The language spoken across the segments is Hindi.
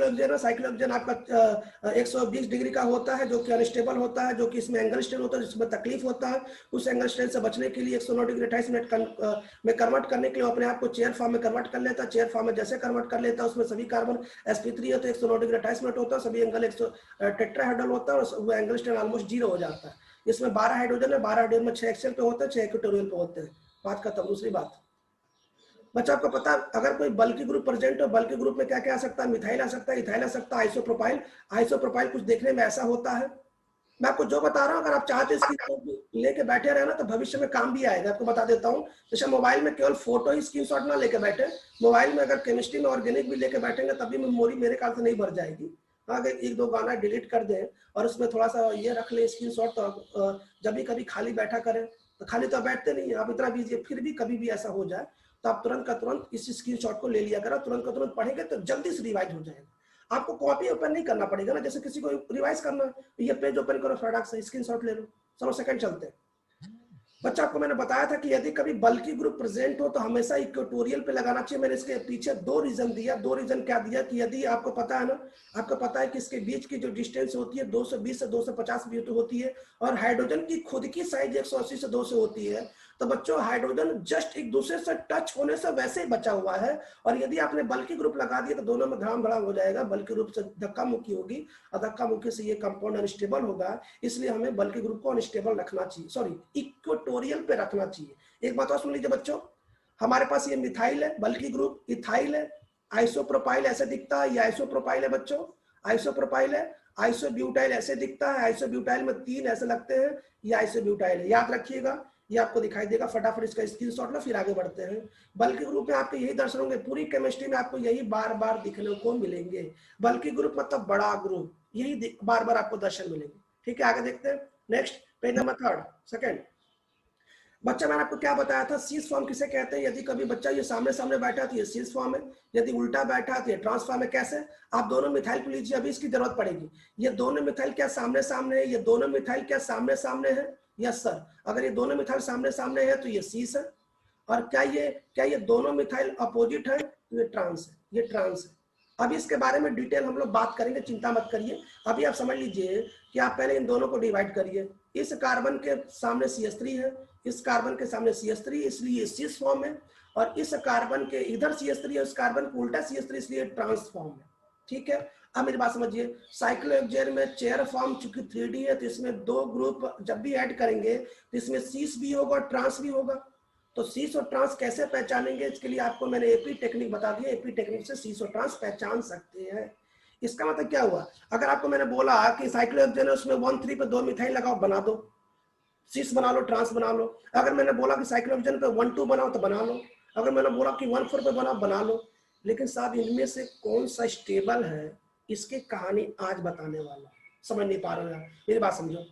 साइक्लोहेक्सेन है, साइक्लोहेक्सेन आपका 120 डिग्री का होता है जो कि अनस्टेबल होता है, जो कि इसमें एंगल स्ट्रेन होता है, जिसमें तकलीफ होता है। उस एंगल स्ट्रेन से बचने के लिए 109 डिग्री 28 मिनट में कन्वर्ट करने के लिए अपने आप को चेयर फॉर्म में कन्वर्ट कर लेता है। चेयर फॉर्म में जैसे कन्वर्ट कर लेता है उसमें सभी कार्बन sp3 है तो 109 डिग्री 28 मिनट होता है, सभी एंगल टेट्राहेड्रल होता है और वो एंगल स्ट्रेन ऑलमोस्ट 0 हो जाता है। इसमें 12 हाइड्रोजन है, 12 हाइड्रोजन में 6 एक्सियल पे होते हैं, 6 इक्वेटोरियल पे होते हैं। बात खत्म। दूसरी बात बच्चा आपको पता अगर कोई बल्कि ग्रुप प्रेजेंट हो, बल्कि ग्रुप में क्या क्या आ सकता है, मिथाइल आ सकता है, इथाइल आ सकता है, आइसोप्रोपाइल। आइसोप्रोपाइल कुछ देखने में ऐसा होता है, मैं आपको जो बता रहा हूँ अगर आप चाहते हैं इसकी लेके बैठे रहे ना तो भविष्य में काम भी आएगा। आपको बता देता हूँ, जैसे मोबाइल में केवल फोटो ही स्क्रीनशॉट ना लेके बैठे, मोबाइल में अगर केमिस्ट्री में ऑर्गेनिक भी लेके बैठेंगे तभी मेमोरी मेरे ख्याल से नहीं भर जाएगी। अगर एक दो गाना डिलीट कर दें और उसमें थोड़ा सा ये रख ले स्क्रीनशॉट, तो जब भी कभी खाली बैठा करें, तो खाली तो बैठते नहीं आप इतना बिजी, फिर भी कभी भी ऐसा हो जाए तो आप तुरंत का तुरंत इस स्क्रीनशॉट को ले लिया करें, तुरंत का तुरंत पढ़ेंगे तो जल्दी से रिवाइज हो जाएगा। आपको कॉपी ओपन नहीं करना पड़ेगा ना, जैसे किसी को रिवाइज करना, ये पेज ओपन करो, फटाक से स्क्रीनशॉट ले लो, 100 सेकंड चलते हैं। बच्चा आपको मैंने बताया था कि यदि कभी बल्कि ग्रुप प्रेजेंट हो तो हमेशा इक्वेटोरियल पे लगाना चाहिए। मैंने इसके पीछे 2 रीजन दिया। 2 रीजन क्या दिया कि यदि आपको पता है ना, आपको पता है कि इसके बीच की जो डिस्टेंस होती है 220 से 250 मीटर होती है और हाइड्रोजन की खुद की साइज 180 से 200 होती है। तो बच्चों हाइड्रोजन जस्ट एक दूसरे से टच होने से वैसे ही बचा हुआ है, और यदि आपने बल्कि ग्रुप लगा दिया तो दोनों में धड़ाम धड़ाम हो जाएगा। बल्कि ग्रुप से धक्का मुक्की होगी और धक्का मुक्की से ये कंपाउंड अनस्टेबल होगा, इसलिए हमें बल्कि ग्रुप को अनस्टेबल रखना चाहिए, सॉरी इक्वेटोरियल पे रखना चाहिए। एक बात और सुन लीजिए बच्चों, हमारे पास ये मिथाइल है, बल्कि ग्रुप इथाइल है, आइसोप्रोपाइल ऐसे दिखता है, ये आइसोप्रोपाइल है बच्चों, आइसोप्रोपाइल है। आइसोब्यूटाइल ऐसे दिखता है, आइसोब्यूटाइल में 3 ऐसे लगते हैं, ये आइसोब्यूटाइल है, याद रखिएगा, ये आपको दिखाई देगा। फटाफट इसका स्क्रीनशॉट लो, फिर आगे बढ़ते हैं। बल्कि ग्रुप में आपके यही दर्शन होंगे, पूरी केमिस्ट्री में आपको यही बार बार दिखने को मिलेंगे। बल्कि ग्रुप मतलब बड़ा ग्रुप, यही बार बार आपको दर्शन मिलेंगे। ठीक है, आगे देखते हैं। Next page number 3 second. बच्चा मैंने आपको क्या बताया था, सीस फॉर्म किसे कहते हैं। यदि कभी बच्चा ये सामने सामने बैठा तो ये सीस फॉर्म है, यदि उल्टा बैठा तो ये ट्रांस फॉर्म है। कैसे, आप दोनों मिथाइल को लीजिए, अभी इसकी जरूरत पड़ेगी। ये दोनों मिथाइल क्या सामने सामने है, ये दोनों मिथाइल क्या सामने सामने है, यस सर। अगर ये दोनों मिथाइल सामने सामने है तो ये सीस है, और क्या ये दोनों मिथाइल अपोजिट है तो ये ट्रांस है, ये ट्रांस है। अभी इसके बारे में डिटेल हम लोग बात करेंगे, चिंता मत करिए। अभी आप समझ लीजिए कि आप पहले इन दोनों को डिवाइड करिए। इस कार्बन के सामने CH3 है, इस कार्बन के सामने CH3, इसलिए सिस फॉर्म है, और इस कार्बन के इधर CH3 है, उस कार्बन को उल्टा CH3, इसलिए ट्रांस फॉर्म है। ठीक है, अब मेरी बात समझिए, साइक्लोहेक्सेन में चेयर फॉर्म चूंकि 3D है तो इसमें 2 ग्रुप जब भी ऐड करेंगे तो इसमें सीस भी होगा और ट्रांस भी होगा। तो सीस और ट्रांस कैसे पहचानेंगे, इसके लिए आपको मैंने एपी टेक्निक बता दिया। एपी टेक्निक से सीस और ट्रांस पहचान सकते हैं। इसका मतलब क्या हुआ, अगर आपको मैंने बोला कि साइक्लोहेक्सेन है उसमें 1,3 पे 2 मिथाइल लगाओ, बना दो, सीस बना लो, ट्रांस बना लो। अगर मैंने बोला कि साइक्लोहेक्सेन पे 1,2 बनाओ तो बना लो, अगर मैंने बोला कि 1,4 पे बनाओ, बना लो। लेकिन साहब इनमें से कौन सा स्टेबल है, इसकी कहानी आज बताने वाला। समझ नहीं पा रहे हो, मेरी बात समझो।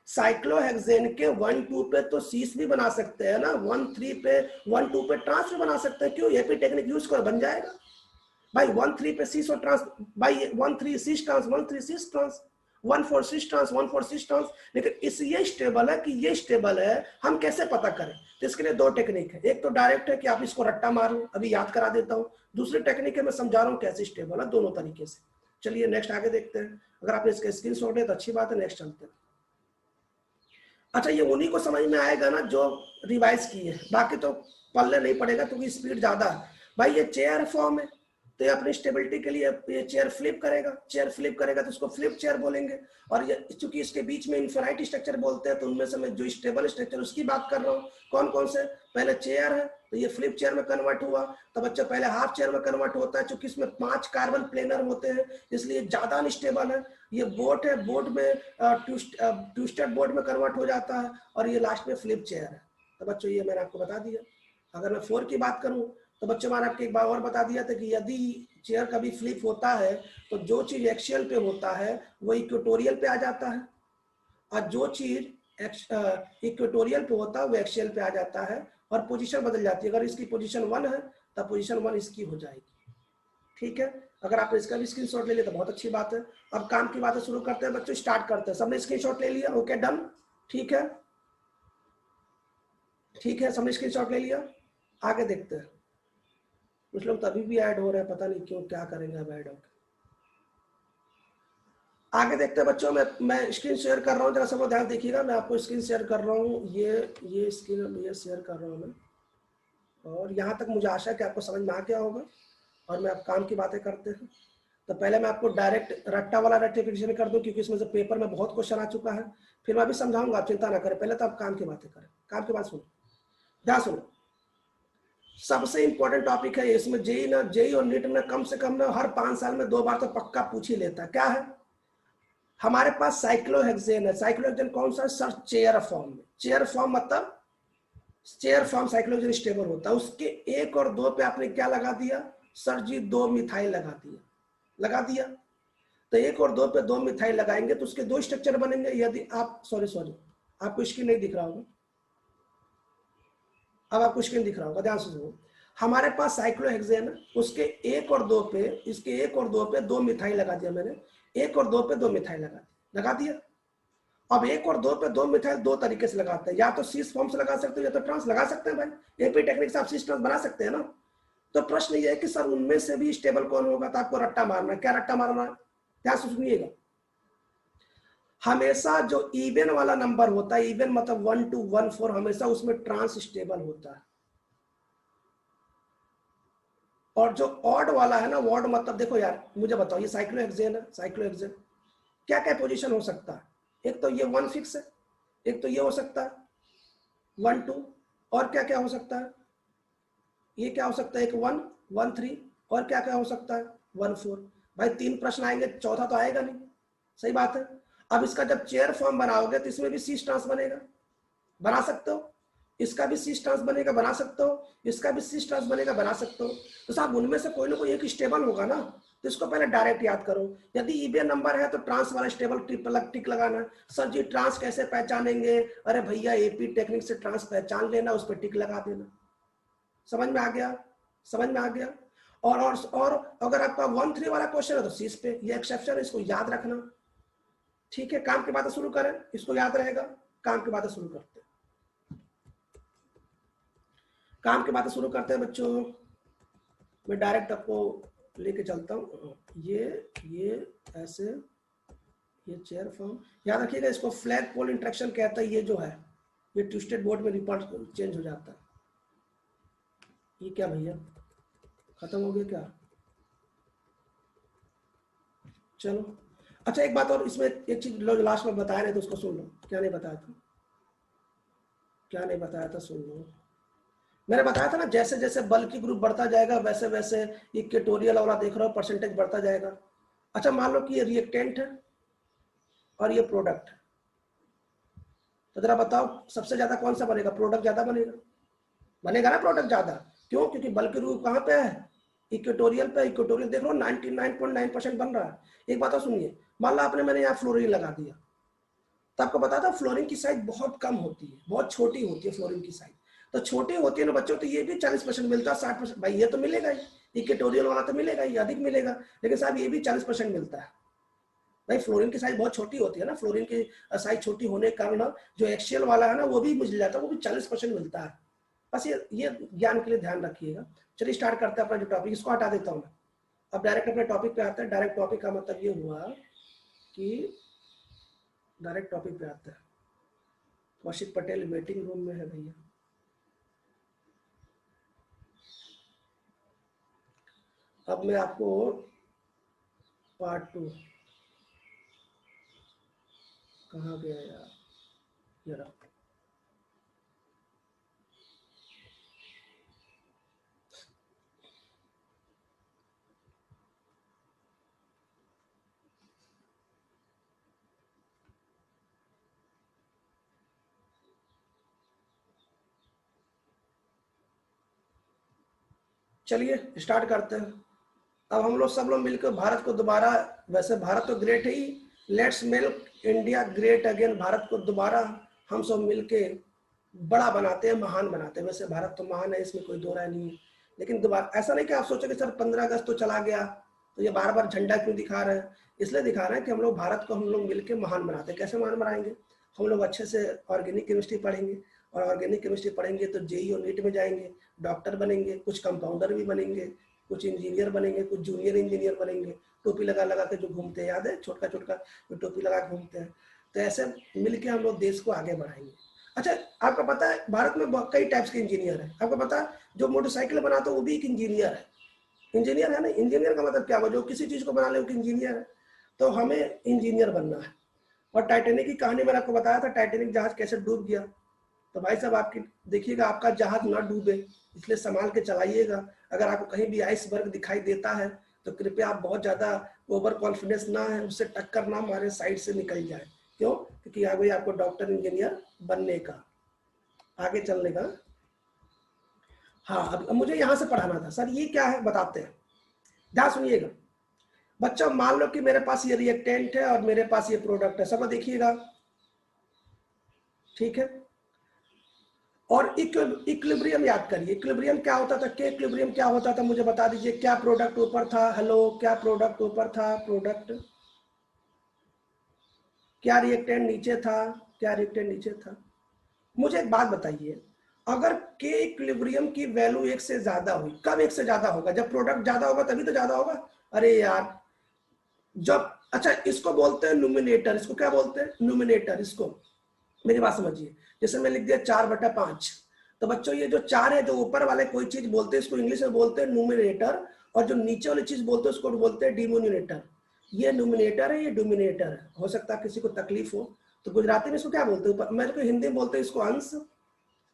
साइक्लोहेक्सेन के 1,2 पे तो सीस भी बना सकते हैं ना, 1,3 पे 1,2 पे ट्रांस भी बना सकते हैं। क्यों, एपी टेक्निक यूज कर बन जाएगा भाई। 1,3 पे सीस और ट्रांस, भाई 1,3 सीस ट्रांस, 1,3 सीस ट्रांस, 1,4 सीस ट्रांस, 1,4 सीस ट्रांस। लेकिन इस ये स्टेबल है कि ये स्टेबल है, हम कैसे पता करें। तो इसके लिए 2 टेक्निक है। एक तो डायरेक्ट है कि आप इसको रट्टा मारो, अभी याद करा देता हूँ। दूसरी टेक्निक है, मैं समझा रहा हूँ कैसे स्टेबल है, दोनों तरीके से। चलिए नेक्स्ट आगे देखते हैं। अगर आपने इसका स्क्रीनशॉट है तो अच्छी बात है, नेक्स्ट चलते हैं। अच्छा, ये उन्हीं को समझ में आएगा ना जो रिवाइज किए, बाकी तो पल्ले नहीं पड़ेगा क्योंकि स्पीड ज्यादा है। भाई ये चेयर फॉर्म है तो ये अपनी स्टेबिलिटी के लिए ये चेयर फ्लिप करेगा, चेयर फ्लिप करेगा तो इसको फ्लिप चेयर बोलेंगे। और ये चूंकि इसके बीच में इनफिनाइट स्ट्रक्चर बोलते हैं, तो उनमें से मैं जो स्टेबल स्ट्रक्चर उसकी बात कर रहा हूँ। कौन कौन से, पहले चेयर है तो ये फ्लिप चेयर में कन्वर्ट हुआ, तो बच्चा पहले हाफ चेयर में कन्वर्ट होता है, चूंकि इसमें 5 कार्बन प्लेनर होते हैं इसलिए ज्यादा अनस्टेबल है। ये बोट है, बोट में ट्विस्टेड बोट में कन्वर्ट हो जाता है, और ये लास्ट में फ्लिप चेयर है। तो बच्चों ये मैंने आपको बता दिया। अगर मैं 4 की बात करूं तो बच्चों मैंने आपको एक बार और बता दिया था कि यदि चेयर कभी फ्लिप होता है तो जो चीज एक्सियल पे होता है वो इक्वेटोरियल पे आ जाता है, और जो चीज इक्वेटोरियल पे होता है वो एक्सियल पे आ जाता है, और पोजीशन बदल जाती है। अगर इसकी पोजीशन 1 है तो पोजीशन 1 इसकी हो जाएगी। ठीक है, अगर आपने इसका भी स्क्रीनशॉट ले लिया तो बहुत अच्छी बात है। अब काम की बातें शुरू करते हैं बच्चों, स्टार्ट करते हैं। सबने स्क्रीनशॉट ले लिया, ओके डन, ठीक है, ठीक है, सबने स्क्रीनशॉट ले लिया। आगे देखते हैं। कुछ लोग तो अभी भी ऐड हो रहे हैं, पता नहीं क्यों, क्या करेंगे अब ऐड होकर। आगे देखते हैं बच्चों, मैं स्क्रीन शेयर कर रहा हूँ, जरा सब ध्यान देखिएगा, मैं आपको स्क्रीन शेयर कर रहा हूँ, ये स्क्रीन ये शेयर कर रहा हूँ मैं, और यहाँ तक मुझे आशा है कि आपको समझ में आ गया होगा। और मैं अब काम की बातें करते हैं। तो पहले मैं आपको डायरेक्ट रट्टा वाला रेक्टिफिकेशन कर दूं, क्योंकि इसमें से पेपर में बहुत क्वेश्चन आ चुका है, फिर मैं भी समझाऊंगा, आप चिंता ना करें। पहले तो आप काम की बातें करें, काम की बात सुनो, ध्यान सुनो। सबसे इंपॉर्टेंट टॉपिक है इसमें, जेई और नीट में कम से कम ना हर 5 साल में 2 बार तो पक्का पूछ ही लेता है। क्या है? हमारे पास साइक्लोहेक्सेन है। साइक्लोहेक्सेन कौन सा है सर? चेयर फॉर्म में। चेयर फॉर्म मतलब चेयर फॉर्म साइक्लोहेक्सेन स्टेबल होता है। उसके 1 और 2 पे आपने क्या लगा दिया सर जी? 2 मिथाइल लगा दिया, लगा दिया। तो 1 और 2 पे 2 मिथाइल लगाएंगे तो उसके 2 स्ट्रक्चर बनेंगे। यदि आप सॉरी आपको स्क्रीन नहीं दिख रहा होगा, अब आपको स्क्रीन दिख रहा होगा, ध्यान से सुनो। हमारे पास साइक्लोहेक्सेन है, उसके 1 और 2 पे, इसके 1 और 2 पे 2 मिथाइल लगा दिया मैंने, 1 और 2 पे 2 मिथाइल लगा दिया। अब 1 और 2 पे 2 मिथाइल 2 तरीके से लगाते हैं, या तो सीस फॉर्म से लगा सकते हो या तो ट्रांस लगा सकते हैं भाई। एपी टेक्निक से आप सीस ट्रांस बना सकते हैं ना। तो प्रश्न ये है कि सर उनमें से भी स्टेबल कौन होगा? तो आपको रट्टा मारना है। क्या रट्टा मारना है? ध्यान से सुनिएगा। हमेशा जो इवन वाला नंबर होता है, इवन मतलब 1 to 14, हमेशा उसमें ट्रांस स्टेबल होता है। और जो ऑड वाला है ना, ऑड मतलब देखो यार, मुझे बताओ, ये साइक्लोहेक्सेन है, साइक्लोहेक्सेन क्या क्या पोजीशन हो सकता है? एक तो ये 1 फिक्स है, एक तो ये हो सकता है 1 2, और क्या क्या हो सकता है? ये क्या हो सकता है? एक 1 1 3, और क्या क्या हो सकता है? 1 4। भाई 3 प्रश्न आएंगे, चौथा तो आएगा नहीं। सही बात है। अब इसका जब चेयर फॉर्म बनाओगे तो इसमें भी सी ट्रांस बनेगा, बना सकते हो। इसका भी सी ट्रांस बनेगा, बना सकते हो। इसका भी सी ट्रांस बनेगा, बना सकते हो। तो साहब उनमें से कोई ना कोई एक स्टेबल होगा ना, तो इसको पहले डायरेक्ट याद करो। यदि इवन नंबर है तो ट्रांस वाला स्टेबल टिक लगाना। सर जी ट्रांस कैसे पहचानेंगे? अरे भैया एपी टेक्निक से ट्रांस पहचान लेना, उस पर टिक लगा देना। समझ में आ गया? समझ में आ गया। और अगर आपका 1 3 वाला क्वेश्चन है तो सीस पे, ये एक्सेप्शन है, इसको याद रखना। ठीक है, काम की बातें शुरू करें, इसको याद रहेगा। काम की बातें शुरू करते हैं, काम की बातें शुरू करते हैं बच्चों। मैं डायरेक्ट आपको लेके चलता हूँ। ये ऐसे, ये चेयर फॉर्म याद रखिएगा। इसको फ्लैग पोल इंटरेक्शन कहता है। ये जो है ये ट्विस्टेड बोर्ड में रिपोर्ट चेंज हो जाता है। ये क्या भैया खत्म हो गया क्या? चलो अच्छा, एक बात और इसमें, एक चीज लास्ट में बताया नहीं तो उसको सुन लो। क्या नहीं बताया था? क्या नहीं बताया था? सुन लो। मैंने बताया था ना, जैसे जैसे बल की ग्रुप बढ़ता जाएगा वैसे वैसे इक्वेटोरियल वाला देख रहे हो परसेंटेज बढ़ता जाएगा। अच्छा मान लो कि ये रिएक्टेंट है और ये प्रोडक्ट है, तो जरा बताओ सबसे ज्यादा कौन सा बनेगा? प्रोडक्ट ज्यादा बनेगा, बनेगा ना प्रोडक्ट ज्यादा। क्यों? क्योंकि बल की ग्रुप कहाँ पे है? इक्वेटोरियल पे। इक्वेटोरियल देख लो 99.9% बन रहा है। एक बात और सुनिए, मान लो आपने मैंने यहाँ फ्लोरीन लगा दिया, तो आपको पता था फ्लोरीन की साइज बहुत कम होती है, बहुत छोटी होती है फ्लोरीन की साइज। तो छोटी होती है ना बच्चों, तो ये भी 40% मिलता है, 60%। भाई ये तो मिलेगा ही, इक्वेटोरियल वाला तो मिलेगा ही, अधिक मिलेगा। लेकिन साहब ये भी 40% मिलता है। भाई फ्लोरीन की साइज बहुत छोटी होती है ना, फ्लोरीन की साइज छोटी होने के कारण जो एक्सियल वाला है ना वो भी मिल जाता है, वो भी 40% मिलता है। बस ये ज्ञान के लिए ध्यान रखिएगा। चलिए स्टार्ट करते हैं अपना जो टॉपिक, इसको हटा देता हूँ मैं। अब डायरेक्ट अपने टॉपिक पे आते हैं। डायरेक्ट टॉपिक का मतलब ये हुआ कि डायरेक्ट टॉपिक पे आते हैं। कौशिक पटेल वेटिंग रूम में है भैया। अब मैं आपको पार्ट 2, कहाँ गया यार, ये रहा। चलिए स्टार्ट करते हैं। अब हम लोग सब लोग मिलकर भारत को दोबारा, वैसे भारत तो ग्रेट है ही, let's make India great again. Bharat को दोबारा हम सब मिलके बड़ा बनाते हैं, महान बनाते हैं। वैसे भारत तो महान है, इसमें कोई दो राय नहीं है। लेकिन दोबारा ऐसा नहीं कि आप सोचोगे सर 15 अगस्त तो चला गया तो ये बार बार झंडा क्यों दिखा रहे हैं? इसलिए दिखा रहे हैं कि हम लोग भारत को हम लोग मिलकर महान बनाते हैं। कैसे महान बनाएंगे? हम लोग अच्छे से ऑर्गेनिक केमिस्ट्री पढ़ेंगे, और ऑर्गेनिक केमिस्ट्री पढ़ेंगे तो जेई और नीट में जाएंगे, डॉक्टर बनेंगे, कुछ कंपाउंडर भी बनेंगे, कुछ इंजीनियर बनेंगे, कुछ जूनियर इंजीनियर बनेंगे। टोपी लगा लगा के जो घूमते हैं, याद है, छोटा छोटा जो टोपी लगा के घूमते हैं। तो ऐसे मिलके हम लोग देश को आगे बढ़ाएंगे। अच्छा, आपको पता है भारत में कई टाइप्स के इंजीनियर है। आपको पता है जो मोटरसाइकिल बनाता है वो भी एक इंजीनियर है। इंजीनियर है ना, इंजीनियर का मतलब क्या हुआ, जो किसी चीज को बना ले वो इंजीनियर है। तो हमें इंजीनियर बनना है। और टाइटैनिक की कहानी मैंने आपको बताया था, टाइटैनिक जहाज कैसे डूब गया। तो भाई साहब आपकी देखिएगा आपका जहाज ना डूबे, इसलिए संभाल के चलाइएगा। अगर आपको कहीं भी आइसबर्ग दिखाई देता है तो कृपया आप बहुत ज्यादा ओवर कॉन्फिडेंस ना है, उससे टक्कर ना मारे, साइड से निकल जाए। क्यों? क्योंकि आगे आपको डॉक्टर इंजीनियर बनने का, आगे चलने का। हाँ, अब मुझे यहाँ से पढ़ाना था सर, ये क्या है बताते हैं, ध्यान सुनिएगा बच्चों। मान लो कि मेरे पास ये रिएक्टेंट है और मेरे पास ये प्रोडक्ट है, सब देखिएगा, ठीक है। और इक्विलिब्रियम याद करिए, इक्विलिब्रियम क्या होता था, के इक्विलिब्रियम क्या होता था, मुझे बता दीजिए। क्या प्रोडक्ट ऊपर था, हेलो, क्या प्रोडक्ट ऊपर था, प्रोडक्ट, क्या रिएक्टेंट नीचे था, क्या रिएक्टेंट नीचे था। मुझे एक बात बताइए, अगर के इक्विलिब्रियम की वैल्यू 1 से ज्यादा हुई, कब 1 से ज्यादा होगा, जब प्रोडक्ट ज्यादा होगा तभी तो ज्यादा होगा। अरे यार, जब, अच्छा इसको बोलते हैं न्यूमिनेटर, इसको क्या बोलते हैं, न्यूमिनेटर। इसको मेरी बात समझिए, जैसे मैं लिख दिया 4/5, तो बच्चों ये जो 4 है, जो ऊपर वाले कोई चीज बोलते हैं इसको इंग्लिश में बोलते हैं न्यूमिनेटर, और जो नीचे वाली चीज बोलते हैं उसको बोलते हैं डिनोमिनेटर। ये न्यूमिनेटर है, ये डिनोमिनेटर है। हो सकता है किसी को तकलीफ हो, तो गुजराती में इसको क्या बोलते हैं, मेरे को हिंदी में बोलते हैं इसको अंश,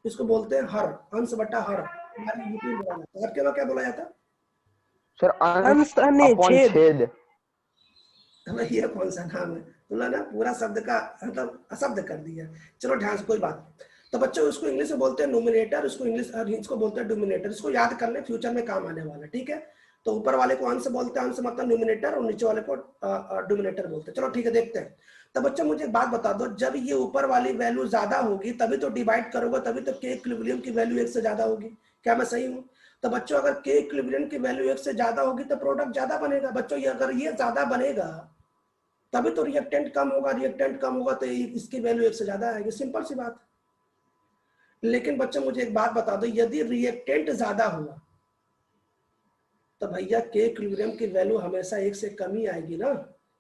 इसको बोलते हैं हर, अंश बटा हर। हमारे यूपी में बोला जाता है, आपके वहाँ क्या बोला जाता है सर? अंश अपॉन छेद। हमें ये कौन सा नाम है, तुमने ना पूरा शब्द का मतलब अशब्द कर दिया। चलो ध्यान से, कोई बात। तो बच्चों उसको इंग्लिश में बोलते हैं न्यूमिनेटर, उसको इंग्लिश इसको बोलते हैं डिनोमिनेटर। इसको याद कर ले, फ्यूचर में काम आने वाला, ठीक है। तो ऊपर वाले को अंश बोलते हैं, अंश मतलब न्यूमिनेटर, और नीचे वाले को डिनोमिनेटर बोलते हैं। चलो ठीक है, देखते हैं। तो बच्चों मुझे एक बात बता दो, जब ये ऊपर वाली वैल्यू ज्यादा होगी तभी तो डिवाइड करोगे, तभी तो के इक्विलिब्रियम की वैल्यू 1 से ज्यादा होगी। क्या मैं सही हूँ? तो बच्चों अगर के इक्विलिब्रियम की वैल्यू 1 से ज्यादा होगी तो प्रोडक्ट ज्यादा बनेगा। बच्चों ये अगर ये ज्यादा बनेगा तभी तो रिएक्टेंट कम होगा, रिएक्टेंट कम होगा तो इसकी वैल्यू 1 से ज्यादा आएगी, सिंपल सी बात। लेकिन बच्चों मुझे एक बात बता दो, यदि रिएक्टेंट ज्यादा हुआ तो भैया के इक्विलिब्रियम की वैल्यू हमेशा 1 से कम ही आएगी ना।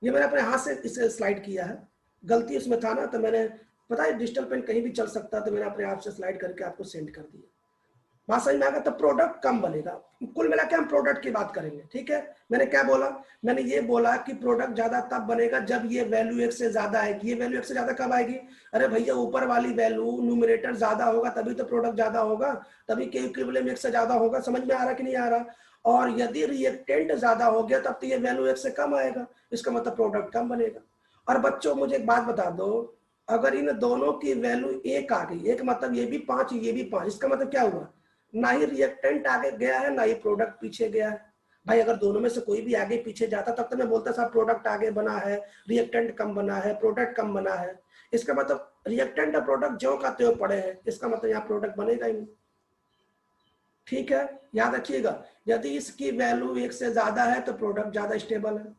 ये मैंने अपने हाथ से इसे स्लाइड किया है, गलती उसमें था ना, तो मैंने, पता है डिजिटल पेन कहीं भी चल सकता, तो मैंने अपने आप से स्लाइड करके आपको सेंड कर दिया। बात समझ में आ गया? तो प्रोडक्ट कम बनेगा। कुल मिला के हम प्रोडक्ट की बात करेंगे, ठीक है। मैंने क्या बोला, मैंने ये बोला कि प्रोडक्ट ज्यादा तब बनेगा जब ये वैल्यू 1 से ज्यादा आएगी। ये वैल्यू 1 से ज्यादा कब आएगी? अरे भैया ऊपर वाली वैल्यू न्यूमरेटर ज्यादा होगा तभी तो प्रोडक्ट ज्यादा होगा, तभी के इक्विलिब्रियम 1 से ज्यादा होगा। समझ में आ रहा कि नहीं आ रहा? और यदि रिएक्टेंट ज्यादा हो गया तब तो ये वैल्यू 1 से कम आएगा, इसका मतलब प्रोडक्ट कम बनेगा। और बच्चों मुझे एक बात बता दो, अगर इन दोनों की वैल्यू 1 आ गई, एक मतलब ये भी 5 ये भी 5, इसका मतलब क्या हुआ, ना ही रिएक्टेंट आगे गया है ना ही प्रोडक्ट पीछे गया है। भाई अगर दोनों में से कोई भी आगे पीछे जाता तब तो मैं बोलता साहब प्रोडक्ट आगे बना है, रिएक्टेंट कम बना है, प्रोडक्ट कम बना है। इसका मतलब रिएक्टेंट और प्रोडक्ट ज्यों का त्यों पड़े हैं, इसका मतलब यहाँ प्रोडक्ट बनेगा ही नहीं, ठीक है। याद रखिएगा, यदि इसकी वैल्यू 1 से ज्यादा है तो प्रोडक्ट ज्यादा स्टेबल है,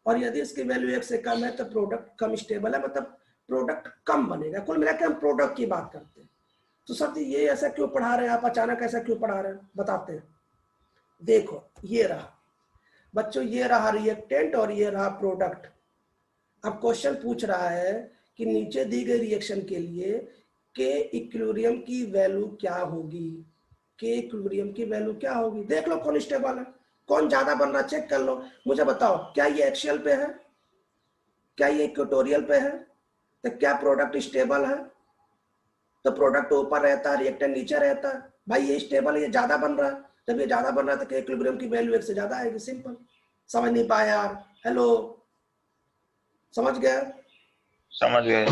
और यदि इसकी वैल्यू 1 से कम है तो प्रोडक्ट कम स्टेबल है, मतलब प्रोडक्ट कम बनेगा। कुल मिलाकर हम प्रोडक्ट की बात करते हैं। तो सर जी ये ऐसा क्यों पढ़ा रहे हैं आप, अचानक ऐसा क्यों पढ़ा रहे हैं, बताते हैं। देखो ये रहा बच्चों, ये रहा रिएक्टेंट और ये रहा प्रोडक्ट। अब क्वेश्चन पूछ रहा है कि नीचे दी गई रिएक्शन के लिए के इक्विलिब्रियम की वैल्यू क्या होगी, के इक्विलिब्रियम की वैल्यू क्या होगी। देख लो कौन स्टेबल है, कौन ज्यादा बन रहा, चेक कर लो। मुझे बताओ क्या ये एक्सियल पे है, क्या ये इक्वेटोरियल पे है, तो क्या प्रोडक्ट स्टेबल है? तो प्रोडक्ट ऊपर रहता है, रिएक्टेंट नीचे रहता है। भाई ये स्टेबल है, ये ज्यादा बन रहा है, जब ये ज्यादा बन रहा है तो इक्विलिब्रियम की वैल्यू 1 से ज्यादा आएगी, सिंपल। समझ नहीं पाया यार? हेलो, समझ गए? समझ गए।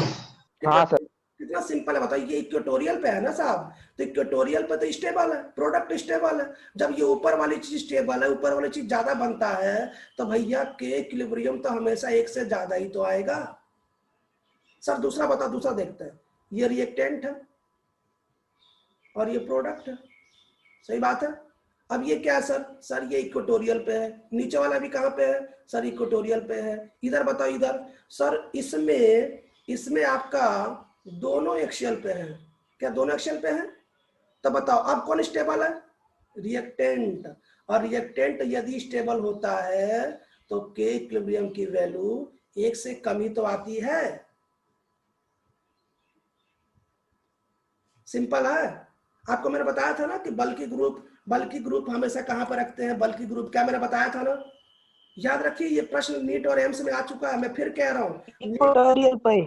हाँ सर। कितना सिंपल है बताइए, ये इक्वेटोरियल पे है ना साहब, तो इक्वेटोरियल पे तो स्टेबल है, प्रोडक्ट स्टेबल है। जब ये ऊपर वाली चीज स्टेबल है, ऊपर वाली चीज ज्यादा बनता है, तो भैया के इक्विलिब्रियम तो हमेशा 1 से ज्यादा ही तो आएगा। सर दूसरा बताओ, दूसरा देखते हैं। ये रिएक्टेंट है और ये प्रोडक्ट है, सही बात है। अब ये क्या है सर, सर ये इक्वेटोरियल पे है, नीचे वाला भी कहाँ पे है सर, इक्वेटोरियल पे है। इधर बताओ, इधर सर इसमें आपका दोनों एक्सियल पे है, क्या दोनों एक्सियल पे है? तो बताओ अब कौन स्टेबल है, रिएक्टेंट। और रिएक्टेंट यदि स्टेबल होता है तो के इक्विलिब्रियम की वैल्यू 1 से कम ही तो आती है। सिंपल है। आपको मैंने बताया था ना कि बल्कि ग्रुप हमेशा कहां पर रखते हैं, बल्कि ग्रुप, क्या मैंने बताया था ना, याद रखिए। ये प्रश्न नीट और एम्स में आ चुका है, मैं फिर कह रहा हूं।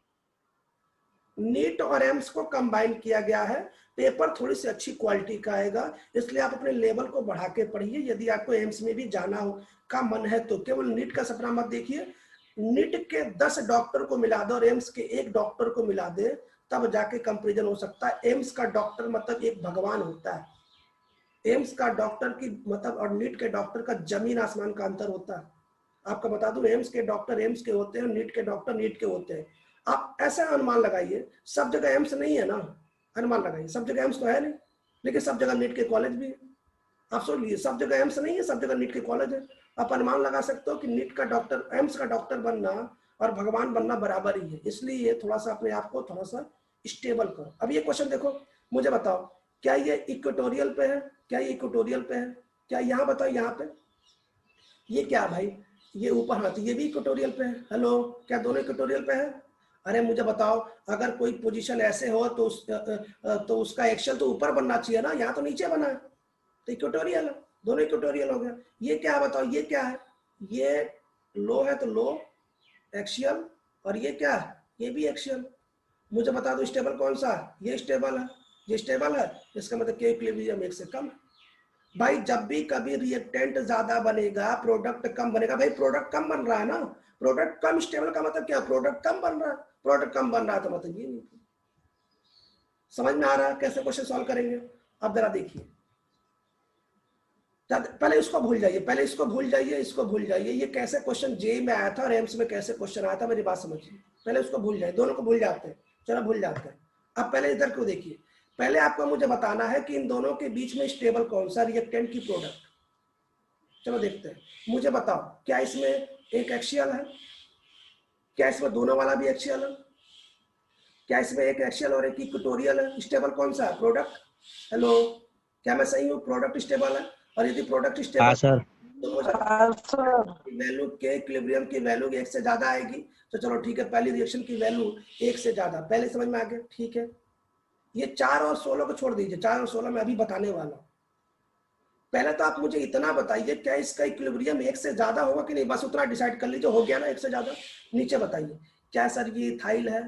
नीट और एम्स को कंबाइन किया गया है, पेपर थोड़ी सी अच्छी क्वालिटी का आएगा, इसलिए आप अपने लेवल को बढ़ा के पढ़िए। यदि आपको एम्स में भी जाना हो का मन है तो केवल नीट का सपना मत देखिए। नीट के 10 डॉक्टर को मिला दो और एम्स के 1 डॉक्टर को मिला दे, तब जाके कंपेरिजन हो सकता है। एम्स का डॉक्टर मतलब एक भगवान होता है। एम्स का डॉक्टर की मतलब और नीट के डॉक्टर का जमीन आसमान का अंतर होता है। आपको बता दूं, एम्स के डॉक्टर एम्स के होते हैं, नीट के डॉक्टर नीट के होते हैं। आप ऐसा अनुमान लगाइए, सब जगह एम्स नहीं है ना, अनुमान लगाइए सब जगह एम्स तो है नहीं, लेकिन सब जगह नीट के कॉलेज भी है। आप सोच लीजिए, सब जगह एम्स नहीं है, सब जगह नीट के कॉलेज है। आप अनुमान लगा सकते हो कि नीट का डॉक्टर, एम्स का डॉक्टर बनना और भगवान बनना बराबर ही है। इसलिए थोड़ा सा अपने आप को थोड़ा सा स्टेबल करो। अब ये क्वेश्चन देखो, मुझे बताओ, क्या ये इक्वेटोरियल पे है? क्या ये इक्वेटोरियल पे है? क्या यहाँ बताओ, यहाँ पे ये क्या भाई, ये ऊपर हाथ, ये भी इक्वेटोरियल पे है। हेलो, क्या दोनों इक्वेटोरियल पे है? अरे मुझे बताओ, अगर कोई पोजीशन ऐसे हो तो तो उसका एक्शन तो ऊपर बनना चाहिए ना, यहाँ तो नीचे बना है, तो इक्वेटोरियल है, दोनों इक्वेटोरियल हो गया। ये क्या बताओ, ये क्या है? ये लो है तो लो एक्सियल, और ये क्या है? ये भी एक्सियल। मुझे बता दो स्टेबल कौन सा है? ये स्टेबल है। ये स्टेबल है, इसका मतलब के इक्विलिब्रियम 1 से कम है। भाई जब भी कभी रिएक्टेंट ज्यादा बनेगा, प्रोडक्ट कम बनेगा। भाई प्रोडक्ट कम बन रहा है ना, प्रोडक्ट कम स्टेबल का मतलब क्या? प्रोडक्ट कम बन रहा है। प्रोडक्ट कम बन रहा है तो मतलब ये नहीं। समझ में आ रहा है कैसे क्वेश्चन सॉल्व करेंगे? अब जरा देखिए, पहले इसको भूल जाइए, पहले इसको भूल जाइए, इसको भूल जाइए। ये कैसे क्वेश्चन जे में आया था और एम्स में कैसे क्वेश्चन आया था, मेरी बात समझिए। पहले उसको भूल जाइए, दोनों को भूल जाते हैं, चलो भूल जाते हैं। अब पहले इधर को देखिए, पहले आपको मुझे बताना है कि इन दोनों के बीच में स्टेबल कौन सा, रिएक्टेंट की प्रोडक्ट। चलो देखते हैं, मुझे बताओ, क्या इसमें एक एक्सियल है? क्या इसमें दोनों वाला भी एक्सियल है? क्या इसमें एक एक्सियल और एक इक्वेटोरियल है? स्टेबल कौन सा है? प्रोडक्ट। हेलो, क्या मैं सही हूँ? प्रोडक्ट स्टेबल है, और यदि प्रोडक्ट स्टेबल सर तो मुझे वैल्यू के इक्विलिब्रियम की वैल्यू 1 से ज्यादा आएगी। तो चलो ठीक है, पहली रिएक्शन की वैल्यू 1 से ज्यादा, पहले समझ में आ गया, ठीक है। ये 4 और 16 को छोड़ दीजिए, 4 और 16 मैं अभी बताने वाला हूँ। पहले तो आप मुझे इतना बताइए, क्या इसका इक्विलिब्रियम 1 से ज्यादा होगा कि नहीं, बस उतना डिसाइड कर लीजिए। हो गया ना 1 से ज्यादा? नीचे बताइए, क्या सर ये इथाइल है?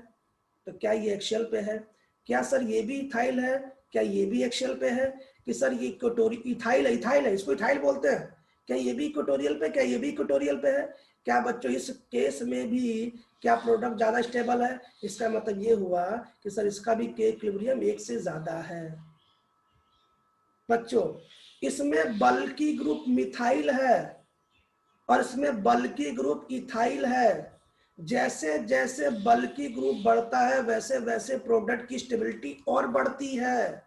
तो क्या ये एक्सियल पे है? क्या सर ये भी इथाइल है? क्या ये भी एक्सियल पे है? कि सर ये इथाइल है, इथाइल है, इसको इथाइल बोलते हैं। क्या ये भी इक्वेटोरियल पे? क्या ये भी इक्वेटोरियल पे है? क्या बच्चों इस केस में भी क्या प्रोडक्ट ज्यादा स्टेबल है? इसका मतलब ये हुआ कि सर इसका भी के इक्विलिब्रियम 1 से ज्यादा है। बच्चों इसमें बल्कि ग्रुप मिथाइल है और इसमें बल्कि ग्रुप इथाइल है। जैसे जैसे बल्कि ग्रुप बढ़ता है वैसे वैसे प्रोडक्ट की स्टेबिलिटी और बढ़ती है।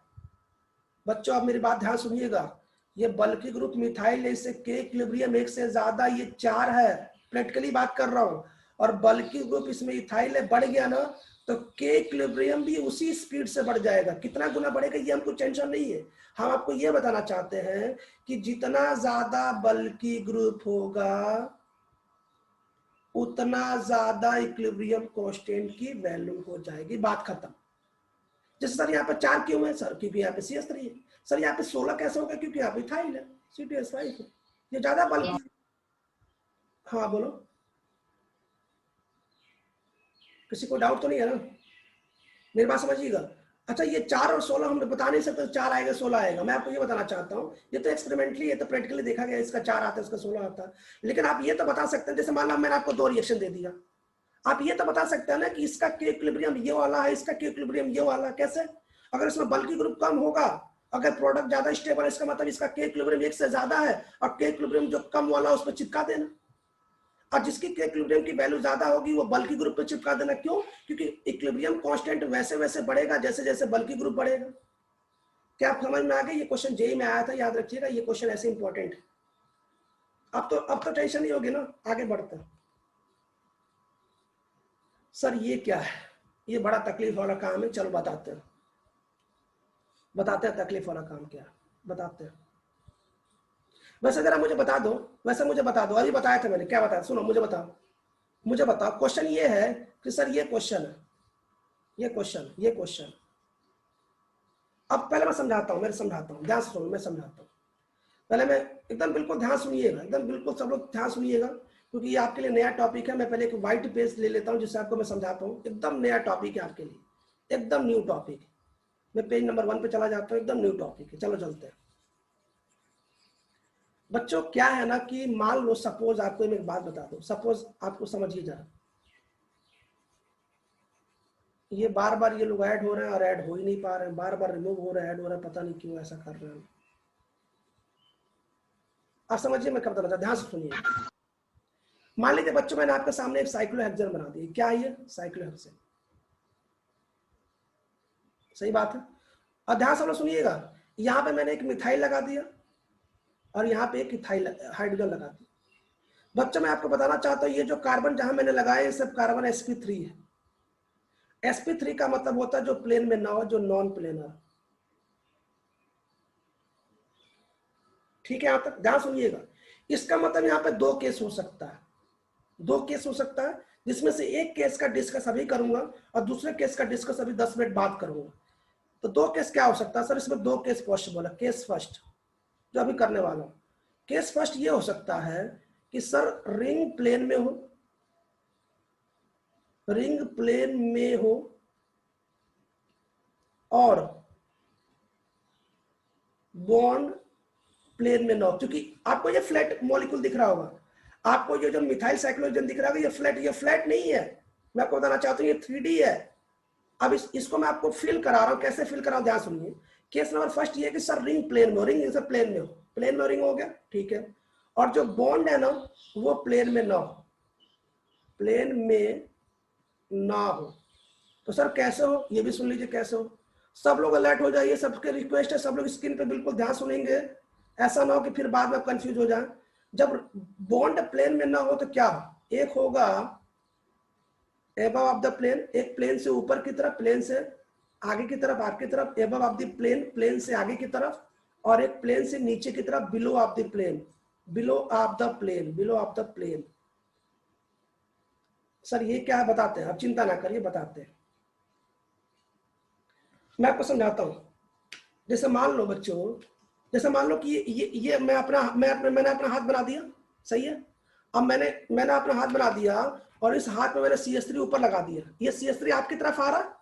बच्चों आप मेरी बात ध्यान सुनिएगा, ये बल्कि ग्रुप मिथाइल है, इससे के इक्विलिब्रियम 1 से ज्यादा, ये 4 है, प्रैक्टिकली बात कर रहा हूं। और बल्कि ग्रुप इसमें इथाइल है, बढ़ गया ना, तो के इक्विलिब्रियम भी उसी स्पीड से बढ़ जाएगा। कितना गुना बढ़ेगा ये हमको टेंशन नहीं है, हम आपको ये बताना चाहते हैं कि जितना ज्यादा बल्कि ग्रुप होगा उतना ज्यादा इक्विलिब्रियम कांस्टेंट की वैल्यू हो जाएगी, बात खत्म। जैसे सर यहाँ पे 4 क्यों है सर? क्योंकि यहाँ पे CH3 है। सर यहाँ पे 16 कैसे होगा? क्योंकि यहाँ पे इथाइल है, C2H5 है, ये ज्यादा बल्कि। हाँ बोलो, किसी को डाउट तो नहीं है ना? मेरी बात समझिएगा। अच्छा ये 4 और 16 हम बता नहीं सकते 4 आएगा 16 आएगा। मैं आपको ये बताना चाहता हूँ, ये तो एक्सपेरिमेंटली, ये तो प्रैक्टिकली देखा गया, इसका 4 आता है, इसका 16 आता है। लेकिन आप ये तो बता सकते हैं, जैसे मान लो मैंने आपको 2 रिएक्शन दे दिया, आप ये तो बता सकते हैं ना कि इसका के इक्विलिब्रियम ये वाला है, इसका के इक्विलिब्रियम ये वाला। कैसे? अगर इसमें बल्कि ग्रुप कम होगा, अगर प्रोडक्ट ज्यादा स्टेबल है, इसका मतलब इसका के इक्विलिब्रियम 1 से ज्यादा है, और के इक्विलिब्रियम जो कम वाला उस पर चिपका देना। और जिसकी के इक्विलिब्रियम की वैल्यू ज्यादा होगी वो बल्कि ग्रुप पे चिपका देना। क्यों? क्योंकि इक्विलिब्रियम कांस्टेंट वैसे वैसे बढ़ेगा जैसे जैसे बल्कि ग्रुप बढ़ेगा। क्या आप समझ में आ गए? ये क्वेश्चन जेई में आया था, याद रखिएगा, ये क्वेश्चन ऐसे इंपॉर्टेंट है। अब तो टेंशन नहीं होगी ना, आगे बढ़ते हैं। सर ये क्या है? ये बड़ा तकलीफ वाला काम है, चलो बताते हैं, बताते हैं तकलीफ वाला काम क्या है, बताते हैं। वैसे जरा मुझे बता दो, वैसे मुझे बता दो, अभी बताया था मैंने, क्या बताया, सुनो मुझे बताओ, मुझे बताओ। क्वेश्चन ये है कि सर ये क्वेश्चन है, ये क्वेश्चन अब पहले मैं समझाता हूँ, ध्यान से सुनो, मैं समझाता हूँ। पहले मैं एकदम बिल्कुल ध्यान सुनिएगा, एकदम बिल्कुल सब लोग ध्यान सुनिएगा, क्योंकि ये आपके लिए नया टॉपिक है। मैं पहले एक व्हाइट पेज ले लेता हूँ जिससे आपको मैं समझाता हूँ। एकदम नया टॉपिक है आपके लिए, एकदम न्यू टॉपिक। मैं पेज नंबर 1 पे चला जाता हूँ, एकदम न्यू टॉपिक है। चलो चलते हैं बच्चों। क्या है ना कि मान लो, सपोज आपको मैं एक बात बता दूं, सपोज आपको समझिए जरा, ये बार बार ये लोग ऐड हो रहे हैं और ऐड हो ही नहीं पा रहे हैं, बार बार रिमूव हो रहे हैं, ऐड हो रहा है, पता नहीं क्यों ऐसा कर रहे हैं। आप समझिए मैं कब बता, ध्यान से सुनिए। मान लीजिए बच्चों, मैंने आपके सामने एक साइक्लोहेक्सेन बना दिया। क्या है ये? साइक्लोहेक्सेन। सही बात है। और ध्यान से सुनिएगा, यहां पे मैंने एक मिथाइल लगा दिया और यहाँ पे एक इथाइल हाइड्रोजन लगा दिया। बच्चों मैं आपको बताना चाहता हूँ, ये जो कार्बन जहां मैंने लगाया ये सब कार्बन sp3 है। sp3 का मतलब होता है जो प्लेन में ना हो, जो नॉन प्लेनर। ठीक है, यहां तक ध्यान सुनिएगा। इसका मतलब यहाँ पे दो केस हो सकता है, दो केस हो सकता है, जिसमें से एक केस का डिस्कस अभी करूंगा और दूसरे केस का डिस्कस अभी 10 मिनट बाद करूंगा। तो दो केस क्या हो सकता है सर? इसमें दो केस पॉसिबल है। केस फर्स्ट जो अभी करने वाला हूं, केस फर्स्ट ये हो सकता है कि सर रिंग प्लेन में हो, रिंग प्लेन में हो और बॉन्ड प्लेन में ना हो। क्योंकि आपको ये फ्लैट मॉलिक्यूल दिख रहा होगा, आपको ये जो मिथाइल साइक्लोहेक्सेन दिख रहा है, ये फ्लैट नहीं है। मैं आपको बताना चाहता हूँ ये 3D है। अब इसको मैं आपको फिल करा रहा हूँ। कैसे फिल करा रहा हूँ ध्यान सुनिए। केस नंबर फर्स्ट ये है कि सर रिंग प्लेन में हो, रिंग जैसे प्लेन में हो, प्लेन में रिंग हो गया, ठीक है। और जो बॉन्ड है ना वो प्लेन में ना हो, प्लेन में ना हो। तो सर कैसे हो, ये भी सुन लीजिए कैसे हो। सब लोग अलर्ट हो जाइए, सबके रिक्वेस्ट है, सब लोग स्क्रीन पे बिल्कुल ध्यान सुनेंगे। ऐसा ना हो कि फिर बाद में कंफ्यूज हो जाए। जब बॉन्ड प्लेन में ना हो तो क्या हो? एक होगा एबव ऑफ द प्लेन, एक प्लेन से ऊपर की तरफ, प्लेन से आगे की तरफ, आपकी तरफ, above of the plane, plane से आगे की तरफ, और एक प्लेन से नीचे की तरफ, below of the plane, below of the plane, below of the plane. Sir ये क्या है बताते हैं, आप चिंता ना करिए बताते हैं। मैं आपको समझाता हूं। जैसे मान लो बच्चों, जैसे मान लो कि ये मैंने अपना हाथ बना दिया, सही है। अब मैंने अपना हाथ बना दिया और इस हाथ में मैंने CH3 ऊपर लगा दिया। ये CH3 आपकी तरफ आ रहा,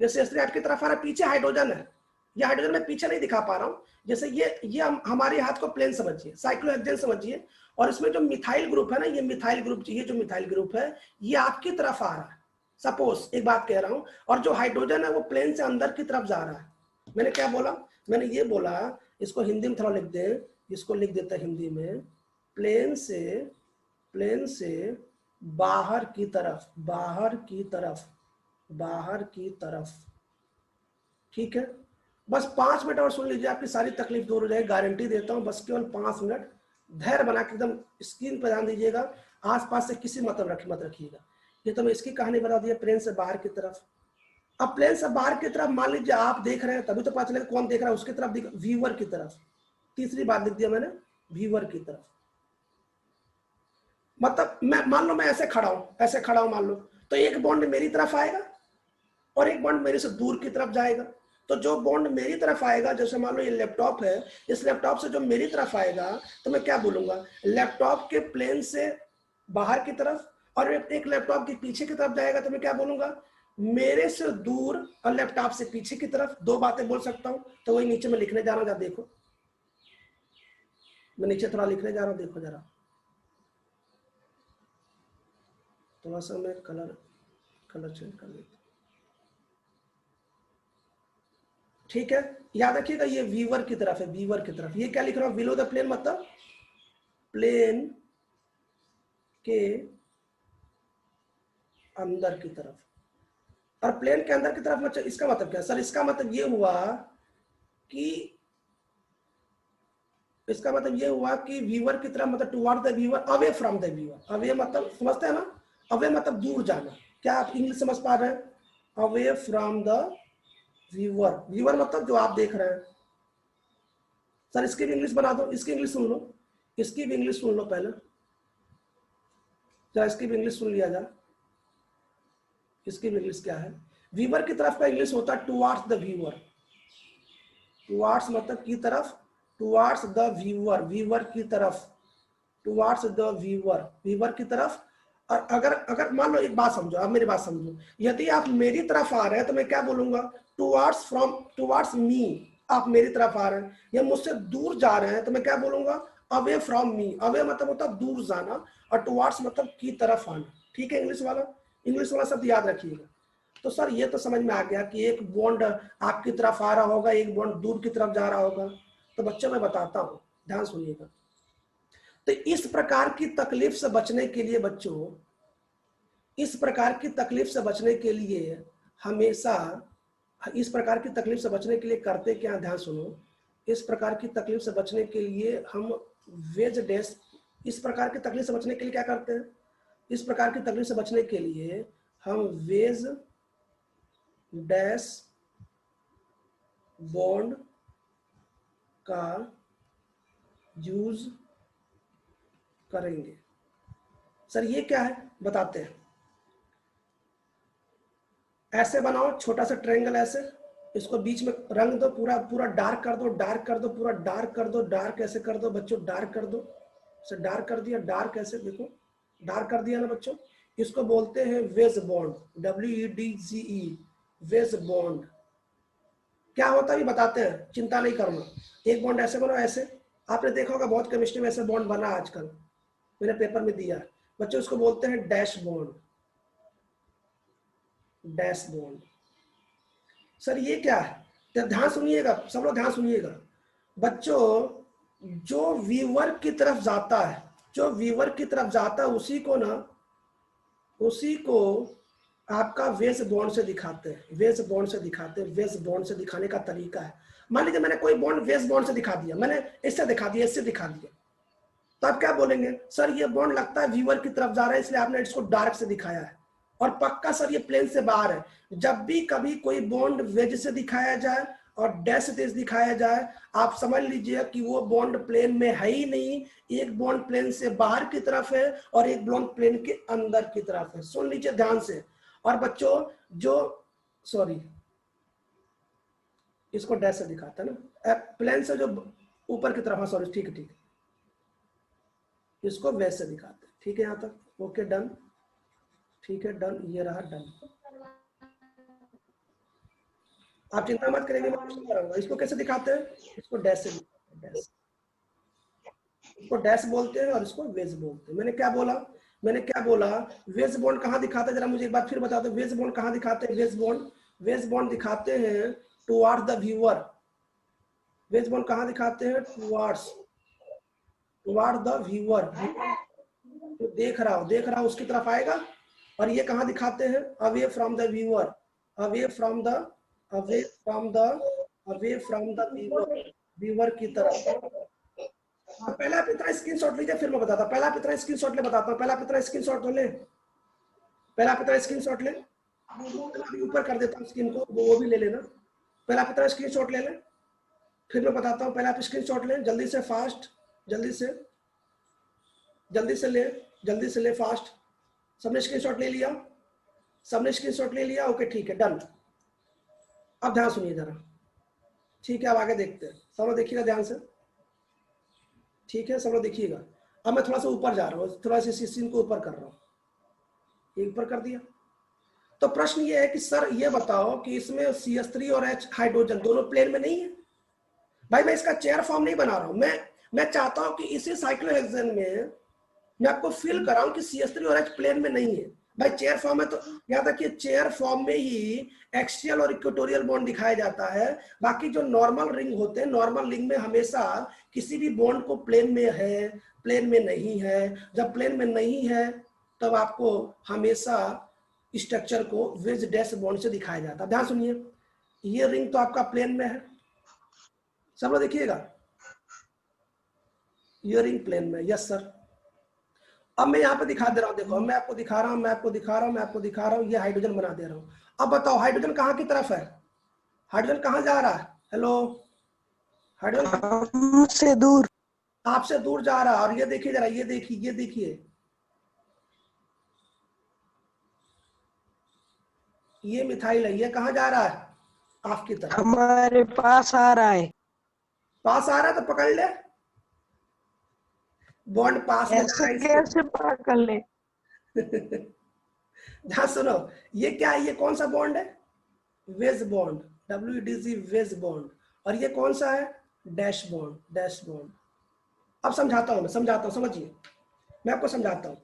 ये CH3 आपकी तरफ आ रहा, पीछे हाइड्रोजन है। ये हाइड्रोजन मैं पीछे नहीं दिखा पा रहा हूँ। जैसे ये हमारे हाथ को प्लेन समझिए, साइक्लोहेक्सेन समझिए, और इसमें जो मिथाइल ग्रुप है ना, ये मिथाइल ग्रुप, ये जो मिथाइल ग्रुप है ये आपकी तरफ आ रहा है। सपोज एक बात कह रहा हूं, और जो हाइड्रोजन है वो प्लेन से अंदर की तरफ जा रहा है। मैंने क्या बोला? मैंने ये बोला, इसको हिंदी में थोड़ा लिख दे, इसको लिख देता हिंदी में, प्लेन से बाहर की तरफ, बाहर की तरफ, बाहर की तरफ। ठीक है, बस 5 मिनट और सुन लीजिए, आपकी सारी तकलीफ दूर हो जाएगी, गारंटी देता हूं। बस केवल 5 मिनट धैर्य बना के एकदम स्क्रीन पर ध्यान दीजिएगा, आसपास से किसी मत रखिएगा। ये तो मैं इसकी कहानी बता दी, प्लेन से बाहर की तरफ। अब प्लेन से बाहर की तरफ मान लीजिए आप देख रहे हैं, तभी तो पता चलेगा कौन देख रहा है, उसकी तरफ, व्यूअर की तरफ। तीसरी बात लिख दिया मैंने, व्यूअर की तरफ। मतलब मैं मान लो मैं ऐसे खड़ा हूं मान लो, तो एक बॉन्ड मेरी तरफ आएगा और एक बॉन्ड मेरे से दूर की तरफ जाएगा। तो जो बॉन्ड मेरी तरफ आएगा, जैसे मान लो ये लैपटॉप है, इस लैपटॉप से जो मेरी तरफ आएगा तो मैं क्या बोलूंगा? लैपटॉप के प्लेन से बाहर की तरफ, और एक लैपटॉप के पीछे की तरफ जाएगा तो मैं क्या बोलूंगा? मेरे से दूर और लैपटॉप से पीछे की तरफ। दो बातें बोल सकता हूं। तो वही नीचे मैं लिखने जा रहा हूं, देखो मैं नीचे थोड़ा लिखने जा रहा हूं, देखो जरा, थोड़ा सा मैं कलर चेंज कर लेता हूं। ठीक है, याद रखिएगा ये व्यूअर की तरफ है, व्यूअर की तरफ। ये क्या लिख रहा हूं? बिलो द प्लेन, मतलब प्लेन के अंदर की तरफ। और प्लेन के अंदर की तरफ मतलब इसका मतलब क्या सर? इसका मतलब ये हुआ कि व्यूअर की तरफ मतलब toward the viewer, away from the viewer. Away मतलब समझते हैं ना, अवे मतलब दूर जाना। क्या आप इंग्लिश समझ पा रहे हैं? Away from the viewer, viewer मतलब जो आप देख रहे हैं। सर इसकी भी इंग्लिश बना दो, इसकी इंग्लिश सुन लो, इसकी भी इंग्लिश सुन लो पहले, जरा इसकी भी इंग्लिश सुन लिया जाए। इसकी भी इंग्लिश क्या है? व्यूअर की तरफ का इंग्लिश होता है टुवार्ड्स द व्यूअर। टुवार्ड्स मतलब की तरफ, टुवार्ड्स द व्यूअर, व्यूअर की तरफ, टुवार्ड्स द व्यूअर, व्यूअर की तरफ। और अगर मान लो एक बात समझो, अब मेरी बात समझो, यदि आप मेरी तरफ आ रहे हैं तो मैं क्या बोलूंगा? टुवार्ड्स फ्रॉम, टुवार्ड्स मी, आप मेरी तरफ आ रहे हैं, या मुझसे दूर जा रहे हैं तो मैं क्या बोलूंगा? Away from me. अवे मतलब होता है दूर जाना, और टुवार्ड्स मतलब की तरफ आना। ठीक है, इंग्लिश वाला शब्द याद रखिएगा। तो सर ये तो समझ में आ गया कि एक बॉन्ड आपकी तरफ आ रहा होगा, एक बॉन्ड दूर की तरफ जा रहा होगा। तो बच्चों मैं बताता हूं, ध्यान सुनिएगा। तो इस प्रकार की तकलीफ से बचने के लिए बच्चों, इस प्रकार की तकलीफ से बचने के लिए हमेशा, इस प्रकार की तकलीफ से बचने के लिए करते क्या? ध्यान सुनो। इस प्रकार की तकलीफ से बचने के लिए हम वेज डैश, इस प्रकार की तकलीफ से बचने के लिए क्या करते हैं? इस प्रकार की तकलीफ से बचने के लिए हम वेज डैश बॉन्ड का यूज करेंगे। सर ये क्या है बताते हैं। ऐसे बनाओ छोटा सा ट्रायंगल, ऐसे इसको बीच में रंग दो, पूरा पूरा डार्क कर दो, डार्क कर दो, पूरा डार्क कर दो, डार्क ऐसे कर दो बच्चों, डार्क कर दो। से डार्क कर दिया, डार्क ऐसे देखो, डार्क कर दिया ना बच्चों। इसको बोलते हैं wedge bond, WEDGE, wedge bond. क्या होता है ये बताते हैं, चिंता नहीं करना। एक बॉन्ड ऐसे बनाओ, ऐसे आपने देखा होगा बहुत केमिस्ट्री में ऐसे बॉन्ड बना आजकल, मैंने पेपर में दिया बच्चों। इसको बोलते हैं dash bond, dash bond. Sir ये क्या है? तो ध्यान सुनिएगा, सब लोग ध्यान सुनिएगा बच्चों। जो व्यूअर की तरफ जाता है, जो व्यूअर की तरफ जाता है उसी को ना, उसी को आपका वेज बॉन्ड से दिखाते हैं, वेज बॉन्ड से दिखाते हैं। वेज बॉन्ड से दिखाने का तरीका है, मान लीजिए मैंने कोई बॉन्ड वेज बॉन्ड से दिखा दिया, मैंने इससे दिखा दिया, इससे दिखा दिया, तो आप क्या बोलेंगे? सर ये बॉन्ड लगता है व्यूअर की तरफ जा रहा है, इसलिए आपने इसको डार्क से दिखाया है। और पक्का सर ये प्लेन से बाहर है। जब भी कभी कोई बॉन्ड वेज से दिखाया जाए और डैश से दिखाया जाए, आप समझ लीजिए कि वो बॉन्ड प्लेन में है ही नहीं। एक बॉन्ड प्लेन से बाहर की तरफ है और एक बॉन्ड प्लेन के अंदर की तरफ है। सुन लीजिए ध्यान से। और बच्चों जो, सॉरी इसको डैश से दिखाता है ना, प्लेन से जो ऊपर की तरफ, हाँ सॉरी, ठीक है ठीक है, इसको वैसे दिखाते हैं। ठीक है यहाँ तक, ओके डन, ठीक है डन, ये रहा डन। आप चिंता मत करेंगे, मैं कुछ नहीं करूंगा। इसको कैसे दिखाते हैं? इसको डैश से दिखाते हैं, डैश, इसको डैश बोलते हैं और इसको वेज बोलते हैं। मैंने क्या बोला? मैंने क्या बोला? वेज बॉन्ड कहाँ दिखाते हैं, जरा मुझे एक बार फिर बता दो। वेज बॉन्ड कहाँ दिखाते हैं? वेज बॉन्ड दिखाते हैं towards the viewer. Wedge bond कहाँ दिखाते हैं? Towards the viewer. तो देख रहा हो उसकी तरफ आएगा। और ये कहाँ दिखाते हैं? Away from the viewer, away from the viewer की तरफ। पहले आप इतना स्क्रीनशॉट लीजिए, फिर मैं बताता हूँ। पहले आप इतना स्क्रीनशॉट ले, बताता हूँ। पहले आप इतना स्क्रीनशॉट ले, पहले आप इतना स्क्रीनशॉट ले, ऊपर कर देता हूँ स्क्रीन को, वो भी ले लेना। पहले आप इतना स्क्रीनशॉट ले लें, फिर मैं बताता हूँ। पहले आप स्क्रीनशॉट लें, जल्दी से, फास्ट, जल्दी से ले फास्ट। सबने स्क्रीनशॉट ले लिया? सबने स्क्रीनशॉट ले लिया? ओके ठीक है डन। अब ध्यान सुनिए जरा, ठीक है? अब आगे देखते हैं, सब लोग देखिएगा ध्यान से, ठीक है? सब लोग देखिएगा। अब मैं थोड़ा सा ऊपर जा रहा हूँ, थोड़ा सा सीन को ऊपर कर रहा हूँ, ये ऊपर कर दिया। तो प्रश्न ये है कि सर ये बताओ कि इसमें CH3 और H हाइड्रोजन दोनों प्लेन में नहीं है। भाई मैं इसका चेयर फॉर्म नहीं बना रहा हूं, मैं चाहता हूं कि इसी साइक्लोहेक्सेन में मैं आपको फील कराऊं कि CH3 और H प्लेन में नहीं है। भाई चेयर फॉर्म है तो याद रखिए, चेयर फॉर्म में ही एक्सियल और इक्वेटोरियल बॉन्ड दिखाया जाता है। बाकी जो नॉर्मल रिंग होते हैं, नॉर्मल रिंग में हमेशा किसी भी बॉन्ड को प्लेन में है, प्लेन में नहीं है। जब प्लेन में नहीं है तब आपको हमेशा स्ट्रक्चर को वेज डैश बॉन्ड से दिखाया जाता है। ध्यान सुनिए, ये रिंग तो आपका प्लेन में है, सब लोग देखिएगा, ये रिंग प्लेन में, यस सर। अब मैं यहाँ पे दिखा दे रहा हूँ, देखो मैं आपको दिखा रहा हूँ, ये हाइड्रोजन बना दे रहा हूँ। अब बताओ हाइड्रोजन कहाँ की तरफ है? हाइड्रोजन कहाँ जा रहा है? हेलो, हाइड्रोजन हमसे दूर, आपसे दूर जा रहा है। और ये देखिए जरा, ये देखिए, ये देखिए, ये मिथाइल है, ये कहाँ जा रहा है? आपकी तरफ हमारे पास आ रहा है। पास आ रहा है, तो पकड़ ले। बॉन्ड पास में जा ऐसे रहा है इसके। कैसे पकड़ ले? ध्यान सुनो, ये क्या है? ये कौन सा बॉन्ड है? Wedge bond, WDC wedge bond. और ये कौन सा है? Dash bond, dash bond. अब समझाता हूं, मैं समझाता हूं, समझिए, मैं आपको समझाता हूं।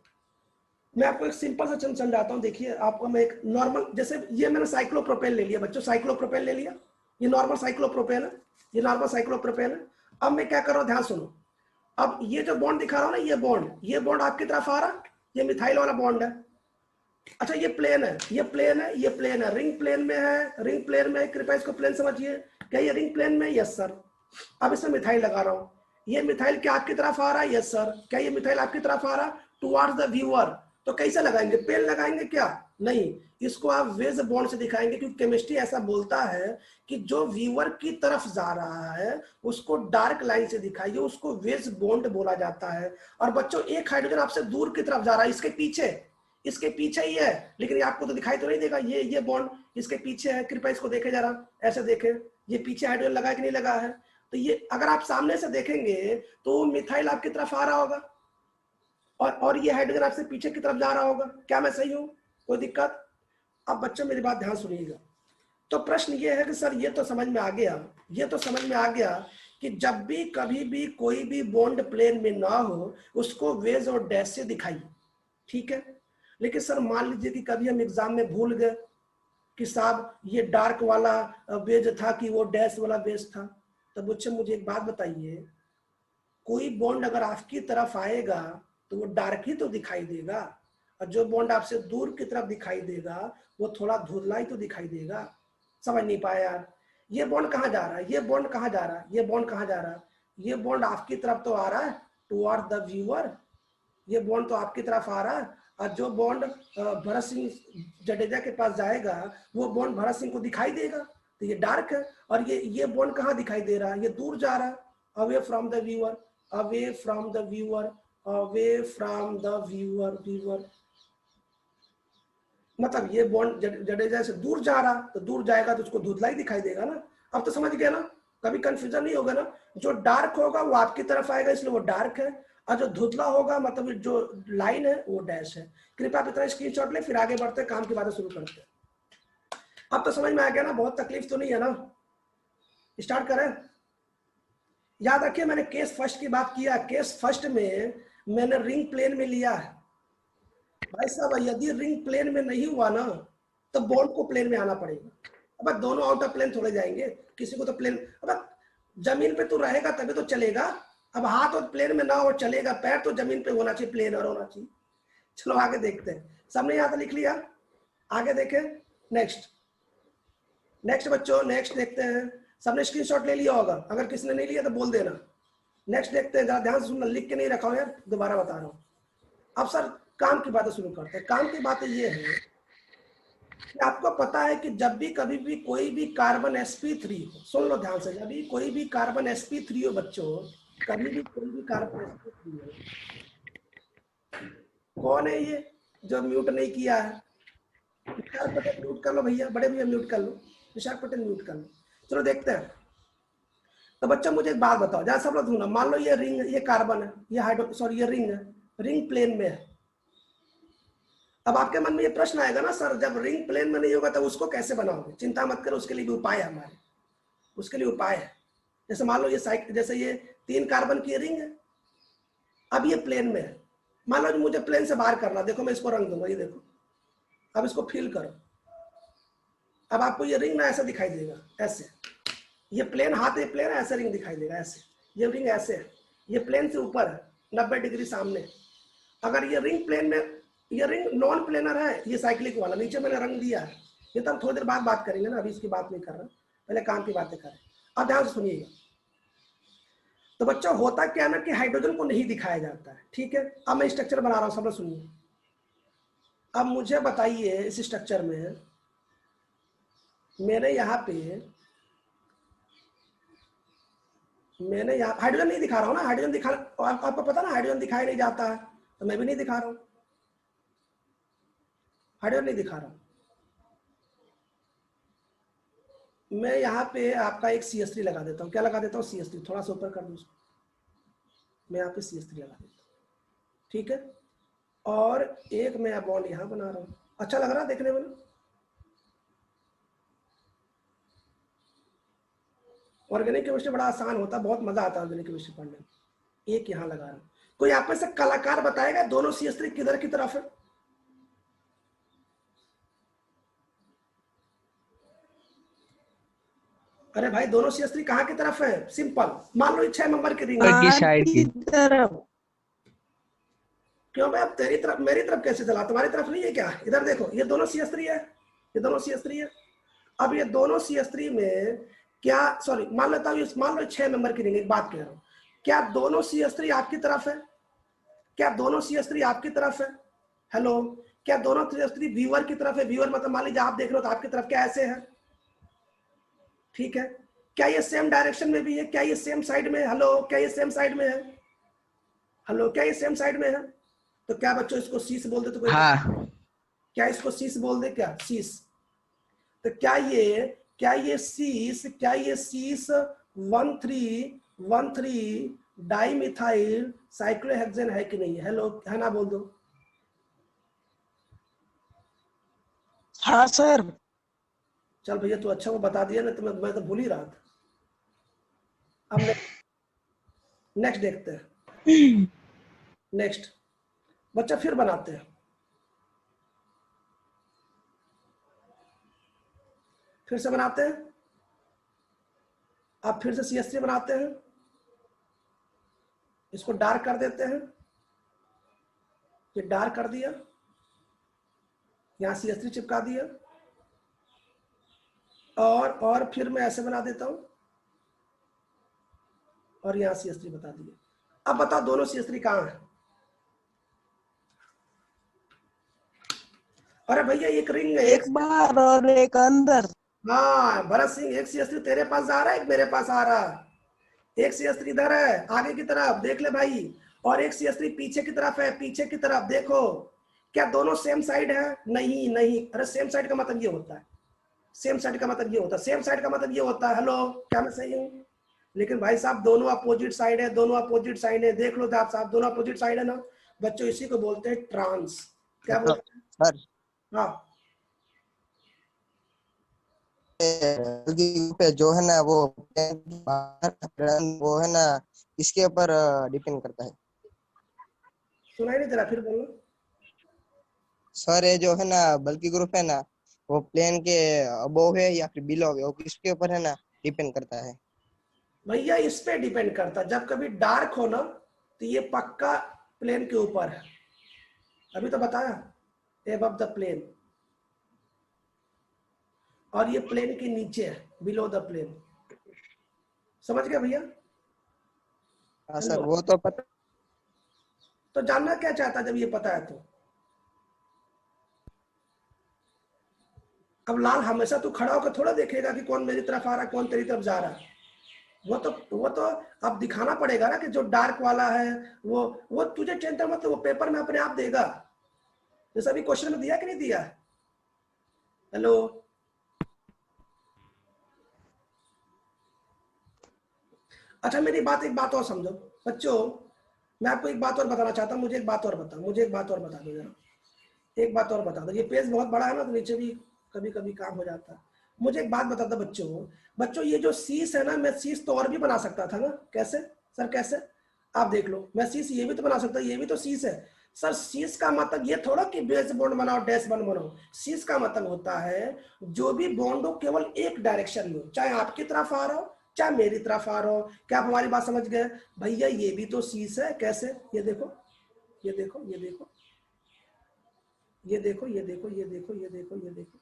मैं आपको एक सिंपल सा चीज समझाता हूं। देखिए आपको मैं एक नॉर्मल, जैसे ये मैंने साइक्लोप्रोपेन ले लिया बच्चों, साइक्लोप्रोपेन ले लिया, ये नॉर्मल साइक्लोप्रोपेन है, ये नॉर्मल साइक्लोप्रोपेन है। अब मैं क्या कर रहा हूं, ध्यान सुनो। अब ये जो बॉन्ड दिखा रहा हूं ना, ये बॉन्ड आपकी तरफ आ रहा, ये मिथाइल वाला बॉन्ड है। अच्छा ये प्लेन है, ये प्लेन है, ये प्लेन है, रिंग प्लेन में है, रिंग प्लेन में। कृपया इसको प्लेन समझिए। क्या ये रिंग प्लेन में? Yes sir. अब इसमें मिथाइल लगा रहा हूँ, ये मिथाइल क्या आपकी तरफ आ रहा है? Yes sir. क्या ये मिथाइल आपकी तरफ आ रहा है? Towards the viewer. तो कैसे लगाएंगे? पेन लगाएंगे क्या? नहीं, इसको आप वेज बॉन्ड से दिखाएंगे, क्योंकि केमिस्ट्री ऐसा बोलता है कि जो व्यूअर की तरफ जा रहा है उसको डार्क लाइन से दिखाइए, उसको वेज बॉन्ड बोला जाता है। और बच्चों एक हाइड्रोजन आपसे दूर की तरफ जा रहा है, इसके पीछे, इसके पीछे ही है, लेकिन ये आपको तो दिखाई तो नहीं देगा। ये बॉन्ड इसके पीछे है। कृपया इसको देखे जरा, ऐसे देखे, ये पीछे हाइड्रोजन लगा कि नहीं लगा है? तो ये अगर आप सामने से देखेंगे तो मिथाइल आपकी तरफ आ रहा होगा, और ये हाइड्रोजन आपसे पीछे की तरफ जा रहा होगा। क्या मैं सही हूं? कोई दिक्कत? अब बच्चों मेरी बात ध्यान सुनिएगा। तो प्रश्न ये है कि सर ये तो समझ में आ गया, ये तो समझ में आ गया कि जब भी कभी भी कोई भी बॉन्ड प्लेन में ना हो उसको वेज और डैश से दिखाइए, ठीक है। लेकिन सर मान लीजिए कि कभी हम एग्जाम में भूल गए कि साहब ये डार्क वाला वेज था कि वो डैश वाला वेज था, तो बच्चे मुझे एक बात बताइए, कोई बॉन्ड अगर आपकी तरफ आएगा तो वो डार्क ही तो दिखाई देगा, और जो बॉन्ड आपसे दूर की तरफ दिखाई देगा वो थोड़ा धुंधला ही तो दिखाई देगा। समझ नहीं पाया यार? ये बॉन्ड कहाँ जा रहा है? ये बॉन्ड कहाँ जा रहा है? ये बॉन्ड कहाँ जा रहा है? ये बॉन्ड आपकी तरफ तो आ रहा है, टुवर्ड द व्यूअर। ये बॉन्ड तो आपकी तरफ आ रहा है, और जो बॉन्ड भरत सिंह जडेजा के पास जाएगा वो बॉन्ड भरत सिंह को दिखाई देगा, तो ये डार्क है। और ये बॉन्ड कहाँ दिखाई दे रहा है? ये दूर जा रहा है, away from the viewer, away from the viewer, away from the viewer, viewer. मतलब ये बॉन्ड जडेजा से दूर जा रहा, तो दूर जाएगा तो उसको धुंधला ही दिखाई देगा ना। अब तो समझ गया ना? कभी कंफ्यूजन नहीं होगा ना? जो डार्क होगा वो आपकी तरफ आएगा इसलिए वो डार्क है, और जो धुंधला होगा मतलब जो लाइन है वो डैश है। कृपया आप इतना स्क्रीनशॉट ले, फिर आगे बढ़ते हैं, काम की बातें शुरू करते हैं। अब तो समझ में आ गया ना? बहुत तकलीफ तो नहीं है ना? स्टार्ट करें। याद रखिए मैंने केस फर्स्ट की बात किया, केस फर्स्ट में मैंने रिंग प्लेन में लिया है भाई साहब। यदि रिंग प्लेन में नहीं हुआ ना तो बॉन्ड को प्लेन में आना पड़ेगा। अब दोनों आउट ऑफ प्लेन थोड़े जाएंगे, किसी को तो प्लेन, अब जमीन पे तो रहेगा तभी तो चलेगा। अब हाथ और प्लेन में ना हो चलेगा, पैर तो जमीन पे होना चाहिए, प्लेन और होना चाहिए। चलो आगे देखते हैं, सबने यहाँ तक लिख लिया, आगे देखें। नेक्स्ट, नेक्स्ट बच्चों, नेक्स्ट देखते हैं। सबने स्क्रीनशॉट ले लिया होगा, अगर किसी ने नहीं लिया तो बोल देना। नेक्स्ट देखते हैं, जरा ध्यान से सुनना, लिख के नहीं रखा हो यार, दोबारा बता रहा हूँ। अब सर काम की बातें शुरू करते हैं। काम की बातें ये है कि आपको पता है कि जब भी कभी भी कोई भी कार्बन sp3 हो, सुन लो ध्यान से, जब भी कोई भी कार्बन sp3 हो बच्चों, कभी भी कोई भी कार्बन sp3 हो, कौन है ये जो म्यूट नहीं किया है? विशाल पटेल म्यूट कर लो भैया, बड़े भैया म्यूट कर लो, विशाल पटेल म्यूट कर लो। चलो देखते हैं। तो बच्चों मुझे एक बात बताओ, जरा सब लोग सुनो। मान लो ये रिंग, ये कार्बन है, ये हाइड्रो, सॉरी ये रिंग है, रिंग प्लेन में है। अब आपके मन में ये प्रश्न आएगा ना, सर जब रिंग प्लेन में नहीं होगा तो उसको कैसे बनाओगे? चिंता मत करो, उसके लिए भी उपाय है हमारे, उसके लिए उपाय है। जैसे मान लो ये साइड, जैसे ये 3 कार्बन की रिंग है, अब ये प्लेन में है। मान लो मुझे प्लेन से बाहर करना, देखो मैं इसको रंग दूंगा, ये देखो, अब इसको फील करो। अब आपको ये रिंग ना ऐसा दिखाई देगा, ऐसे, ये प्लेन हाथ, ये प्लेन ऐसे रिंग दिखाई देगा, ऐसे ये रिंग ऐसे है, ये प्लेन से ऊपर है 90 डिग्री सामने। अगर ये रिंग प्लेन में, ये रिंग नॉन प्लेनर है, ये साइक्लिक वाला, नीचे मैंने रंग दिया है, ये तो हम थोड़ी देर बाद बात करेंगे ना, अभी इसकी बात नहीं कर रहा, पहले काम की बातें करें। अब ध्यान से सुनिएगा। तो बच्चों होता क्या ना कि हाइड्रोजन को नहीं दिखाया जाता है, ठीक है। अब मैं स्ट्रक्चर बना रहा हूं, सब लोग सुनिए। अब मुझे बताइए इस स्ट्रक्चर में मेरे यहाँ पे मैंने यहाँ हाइड्रोजन नहीं दिखा रहा हूँ ना, हाइड्रोजन दिखा, आपको पता ना हाइड्रोजन दिखाई नहीं जाता है, तो मैं भी नहीं दिखा रहा हूँ, हाइड्रोजन नहीं दिखा रहा हूँ। मैं यहाँ पे आपका एक CH3 लगा देता हूँ, क्या लगा देता हूँ, CH3, थोड़ा सा ऊपर कर दूँ, मैं यहाँ पे CH3 लगा देता हूँ, ठीक है। और एक मैं बॉन्ड यहाँ बना रहा हूँ, अच्छा लग रहा है देखने में। ऑर्गेनिक केमिस्ट्री बड़ा आसान होता है, बहुत मजा आता है ऑर्गेनिक केमिस्ट्री पढ़ने में। एक यहाँ लगा रहा हूँ, कोई आप में से कलाकार बताएगा दोनों CH3 किधर की तरफ है? अरे भाई दोनों CH3 कहाँ की तरफ है? सिंपल, मान लो 6 नंबर की रिंग की साइड की तरफ। क्यों भाई, अब तेरी तरफ मेरी तरफ कैसे चला, तुम्हारी तरफ नहीं है क्या? इधर देखो, ये दोनों CH3 है, ये दोनों CH3 है। अब ये दोनों CH3 में क्या, सॉरी मान लेता हूँ, मान लो 6 नंबर की रिंग, एक बात कह रहा हूँ, क्या दोनों CH3 आपकी तरफ है? क्या दोनों CH3 आपकी तरफ है? हेलो, क्या दोनों CH3 व्यूअर की तरफ है? व्यूअर मतलब मान लीजिए आप देख रहे हो तो आपकी तरफ क्या ऐसे है, ठीक है। क्या ये सेम डायरेक्शन में भी है? क्या ये सेम साइड में? हेलो, क्या ये सेम साइड में है? हेलो, क्या ये सेम साइड में है? तो क्या बच्चों इसको शीश बोल दे तो कोई? हाँ। क्या इसको शीश बोल दे, क्या शीश? तो क्या ये शीश 1313 डाइमिथाइल साइक्लोहेक्सेन है कि नहीं? हेलो, है ना, बोल दो। हाँ सर। चल भैया तू अच्छा वो बता दिया ना, तो मैं तो भूल ही रहा था। अब नेक्स्ट देखते हैं, नेक्स्ट बच्चा फिर बनाते हैं, फिर से बनाते हैं। अब फिर से CH3 बनाते हैं, इसको डार्क कर देते हैं, ये डार्क कर दिया, यहां CH3 चिपका दिया, और फिर मैं ऐसे बना देता हूं, और यहां CH3 बता दिया। अब बताओ दोनों CH3 कहां है? अरे भैया एक रिंग है, एक बार और एक अंदर। हाँ भरत सिंह, एक CH3 तेरे पास जा रहा है, एक मेरे पास आ रहा है। एक CH3 इधर है आगे की तरफ, देख ले भाई, और एक CH3 पीछे की तरफ है, पीछे की तरफ देखो। क्या दोनों सेम साइड है? नहीं नहीं, अरे सेम साइड का मतलब ये होता है, सेम साइड का मतलब ये होता है, सेम साइड का मतलब ये होता है, हेलो क्या मैं सही हूँ? लेकिन भाई साहब दोनों अपोजिट साइड है, दोनों अपोजिट साइड है, देख लो आप साहब, दोनों अपोजिट साइड है ना बच्चों, इसी को बोलते हैं ट्रांस। क्या बोलते हैं सर? हाँ, पे जो है ना वो है ना, इसके ऊपर डिपेंड करता है। सुनाई नहीं दे रहा, फिर बोलो। सर ये जो है ना बल्कि ग्रुप है ना, वो प्लेन के अबोव है या फिर बिलो है, वो किसके ऊपर है ना डिपेंड करता है। भैया इस पे डिपेंड करता है, जब कभी डार्क हो ना तो ये पक्का प्लेन के ऊपर है, अभी तो बताया एबव द प्लेन, और ये प्लेन के नीचे है, बिलो द प्लेन। समझ गए भैया? हाँ सर, वो तो पता। तो जानना क्या चाहता है जब ये पता है तो? अब लाल हमेशा तू खड़ा होकर थोड़ा देखेगा कि कौन मेरी तरफ आ रहा है, कौन तेरी तरफ जा रहा है। वो तो अब दिखाना पड़ेगा ना कि जो डार्क वाला है वो तुझे चिंता मत, वो पेपर में अपने आप देगा, जैसा अभी क्वेश्चन में दिया कि नहीं दिया? हेलो, अच्छा मेरी बात, एक बात और समझो बच्चों, मैं आपको एक बात और बताना चाहता हूँ, मुझे एक बात और बता दो जरा, एक बात और बता दो। ये पेज बहुत बड़ा है ना, तो नीचे भी कभी कभी काम हो जाता है। मुझे एक बात बता दो बच्चों, ये जो शीश है ना, मैं शीश तो और भी बना सकता था ना, कैसे सर, कैसे? आप देख लो, मैं शीश ये भी तो बना सकता, ये भी तो शीश है सर। शीश का मतलब ये थोड़ा कि बेस बॉन्ड बनाओ, डैश बॉन्ड बनाओ। शीश का मतलब होता है जो भी बॉन्ड हो केवल एक डायरेक्शन में, चाहे आपकी तरफ आ रहा हो चाहे मेरी तरफ आ रहा हो। क्या आप हमारी बात समझ गए? भैया ये भी तो शीश है, कैसे? ये देखो, ये देखो, ये देखो, ये देखो, ये देखो, ये देखो, ये देखो, ये देखो,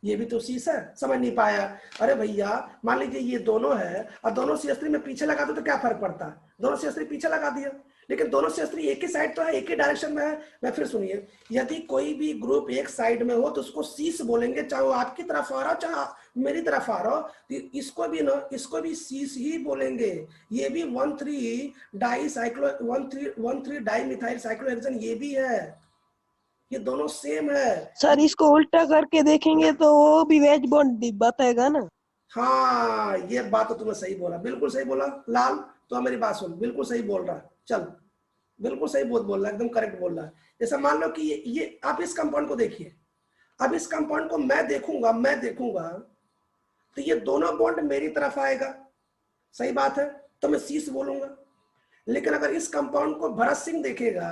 ये भी तो शीश है। समझ नहीं पाया? अरे भैया मान लीजिए ये दोनों है और दोनों CH3 में पीछे लगा दो तो क्या फर्क पड़ता है? दोनों CH3 पीछे लगा दिया, लेकिन दोनों CH3 एक ही साइड तो है, एक ही डायरेक्शन में है। मैं फिर सुनिए, यदि कोई भी ग्रुप एक साइड में हो तो उसको सीस बोलेंगे, चाहे वो आपकी तरफ आ रहा हो चाहे मेरी तरफ आ रहा हो, तो इसको भी सीस ही बोलेंगे। ये भी 1,3 डाई मिथाइल साइक्लोहेक्सेन ये भी है, ये दोनों सेम है। सर इसको उल्टा करके देखेंगे तो वो भी वेज बॉन्ड बताएगा ना। हाँ, ये बात तो तुमने सही बोला, बिल्कुल सही बोला लाल, तो मेरी बात सुन, बिल्कुल सही बोल रहा है, चल बिल्कुल सही बोल रहा है, एकदम करेक्ट बोल रहा है। जैसे मान लो कि ये आप इस कंपाउंड को देखिए, अब इस कंपाउंड को मैं देखूंगा तो ये दोनों बॉन्ड मेरी तरफ आएगा, सही बात है, तो मैं सीस बोलूंगा। लेकिन अगर इस कंपाउंड को भरत सिंह देखेगा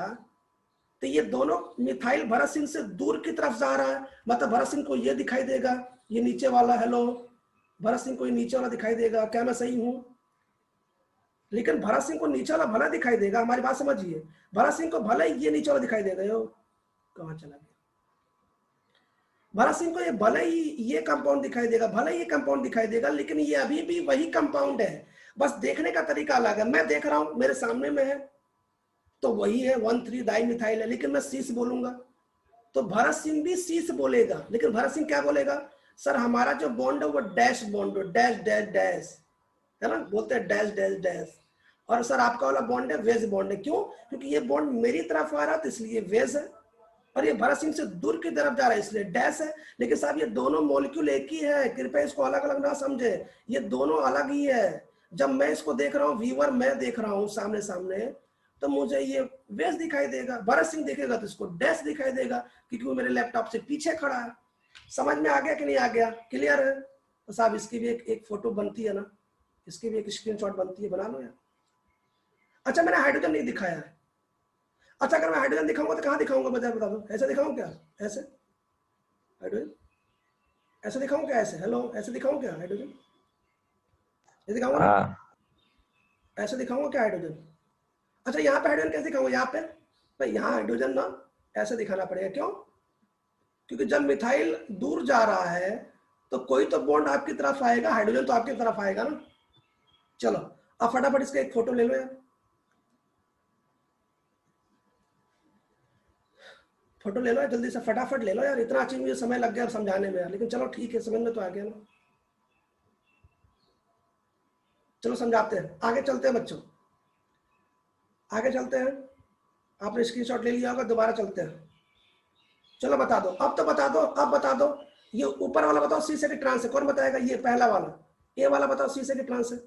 तो ये दोनों मिथाइल भरत सिंह से दूर की तरफ जा रहा है, मतलब भरत सिंह को ये दिखाई देगा, ये नीचे वाला, हेलो भरत सिंह को ये नीचे वाला दिखाई देगा, क्या मैं सही हूं? लेकिन भरत सिंह को नीचे वाला भला दिखाई देगा, हमारी बात समझिए, भरत सिंह को भले ही ये नीचे वाला दिखाई देगा। यो कहां चला गया? भरत सिंह को ये भले ही ये कंपाउंड दिखाई देगा, भले ये कंपाउंड दिखाई देगा, लेकिन ये अभी भी वही कंपाउंड है, बस देखने का तरीका अलग है। मैं देख रहा हूं, मेरे सामने में है तो वही है, 1,3 डाई मिथाइल है, लेकिन मैं सीस बोलूंगा तो भरत सिंह भी सीस बोलेगा। लेकिन भरत सिंह क्या बोलेगा? सर हमारा जो बॉन्ड है वो डैश बॉन्ड है, डैश डैश डैश, है ना, बोलते हैं डैश डैश डैश। और सर आपका वाला बॉन्ड है वेज बॉन्ड है, क्यों? क्योंकि ये बॉन्ड मेरी तरफ आ रहा है तो इसलिए वेज है, और ये भरत सिंह से दूर की तरफ जा रहा है इसलिए डैश है। लेकिन साहब ये दोनों मॉलिक्यूल एक ही है, कृपया इसको अलग अलग ना समझे, ये दोनों अलग ही है। जब मैं इसको देख रहा हूँ व्यूअर, मैं देख रहा हूँ सामने सामने, तो मुझे ये वेज दिखाई देगा, भरत सिंह देखेगा तो इसको डैश दिखाई देगा, क्योंकि वो मेरे लैपटॉप से पीछे खड़ा है। समझ में आ गया कि नहीं आ गया? क्लियर है? तो साहब इसकी भी एक फोटो बनती है ना, इसकी भी एक स्क्रीनशॉट बनती है, बना लो यार। अच्छा मैंने हाइड्रोजन नहीं दिखाया है। अच्छा अगर मैं हाइड्रोजन दिखाऊंगा तो कहाँ दिखाऊंगा, बता दो, ऐसे दिखाऊं क्या? ऐसे हाइड्रोजन ऐसे दिखाऊं क्या? ऐसे, हेलो ऐसे दिखाऊं क्या हाइड्रोजन? ऐसे दिखाऊंगा ना? ऐसे दिखाऊंगा क्या हाइड्रोजन? अच्छा यहाँ पे हाइड्रोजन कैसे दिखाऊंगा? यहाँ पे भाई, यहाँ हाइड्रोजन ना ऐसे दिखाना पड़ेगा, क्यों? क्योंकि जब मिथाइल दूर जा रहा है तो कोई तो बॉन्ड आपकी तरफ आएगा, हाइड्रोजन तो आपकी तरफ आएगा ना। चलो अब फटाफट इसका एक फोटो ले लो यार, फोटो ले लो यार, जल्दी से फटाफट ले लो यार, इतना अच्छी मुझे समय लग गया समझाने में यार, लेकिन चलो ठीक है, समझ में तो आ गया ना। चलो समझाते हैं, आगे चलते हैं बच्चों, आगे चलते हैं। आपने स्क्रीनशॉट ले लिया होगा, दोबारा चलते हैं। चलो बता दो, अब तो बता दो, अब बता दो, ये ऊपर वाला बताओ सी से कि ट्रांस है, कौन बताएगा? ये पहला वाला, ए वाला बताओ सी से कि ट्रांस है?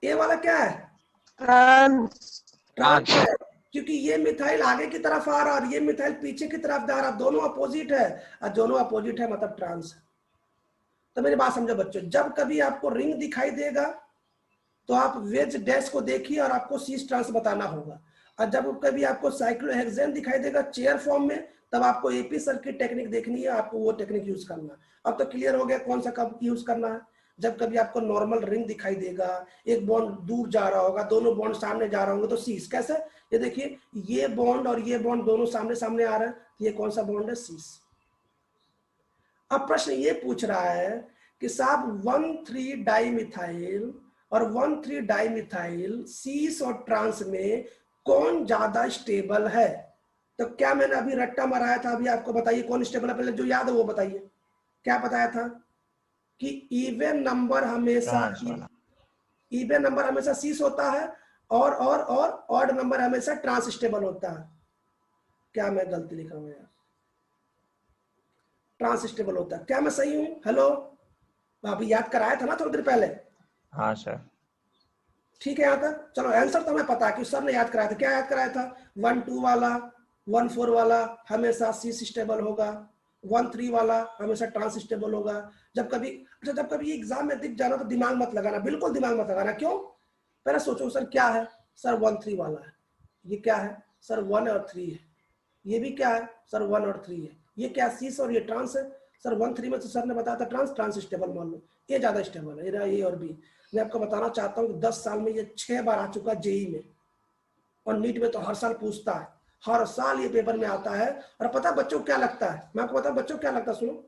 ए वाला क्या है? ट्रांस। ट्रांस है, क्योंकि ये मिथाइल आगे की तरफ आ रहा और ये मिथाइल पीछे की तरफ जा रहा, दोनों अपोजिट है, और दोनों अपोजिट है मतलब ट्रांस है। तो मेरी बात समझो बच्चों, जब कभी आपको रिंग दिखाई देगा तो आप वेज डैश को देखिए और आपको सीस ट्रांस बताना होगा, और जब कभी आपको साइक्लोहेक्सेन दिखाई देगा चेयर फॉर्म में, तब आपको एपी सर की टेक्निक देखनी है, आपको वो टेक्निक यूज करना। अब तो क्लियर हो गया कौन सा कब यूज करना है। जब कभी आपको नॉर्मल रिंग दिखाई देगा, एक बॉन्ड दूर जा रहा होगा, दोनों बॉन्ड सामने जा रहे होंगे, तो सीस। कैसे? ये देखिए, ये बॉन्ड और ये बॉन्ड दोनों सामने सामने आ रहे हैं, ये कौन सा बॉन्ड है? सीस। अब प्रश्न ये पूछ रहा है कि साहब 1,3 डाइमिथाइल और 1,3 डाइमिथाइल सीस और ट्रांस में कौन ज्यादा स्टेबल है? तो क्या मैंने अभी रट्टा मराया था? अभी आपको बताइए कौन स्टेबल है, पहले जो याद है वो बताइए। क्या बताया था कि इवन नंबर हमेशा सीस होता है, और ऑड नंबर हमेशा ट्रांस स्टेबल होता है। क्या मैं गलती लिखा हूं यार? ट्रांस स्टेबल होता है, क्या मैं सही हूं? हेलो, अभी याद कराया था ना थोड़ी देर पहले। हाँ सर। ठीक है यहाँ तक। चलो आंसर तो हमें पता है कि सर ने याद कराया था। क्या याद कराया था? 1,2 वाला 1,4 वाला हमेशा सीस स्टेबल होगा, 1,3 वाला हमेशा ट्रांस स्टेबल होगा। जब कभी एग्जाम में दिख जाना तो दिमाग मत लगाना, बिल्कुल दिमाग मत लगाना। क्यों? पहले सोचो सर क्या है? सर 1,3 वाला है। ये क्या है? सर 1 और 3 है। ये भी क्या है? सर 1 और 3 है। ये क्या? सीस और ये ट्रांस है। सर 1,3 में तो सर ने बताया था ट्रांस स्टेबल मान लो, ये ज्यादा स्टेबल है, ए और बी। मैं आपको बताना चाहता हूँ कि 10 साल में ये 6 बार आ चुका जेई में, और नीट में तो हर साल पूछता है, हर साल ये पेपर में आता है। और पता बच्चों क्या लगता है? मैं आपको बताऊं बच्चों क्या लगता है, सुनो।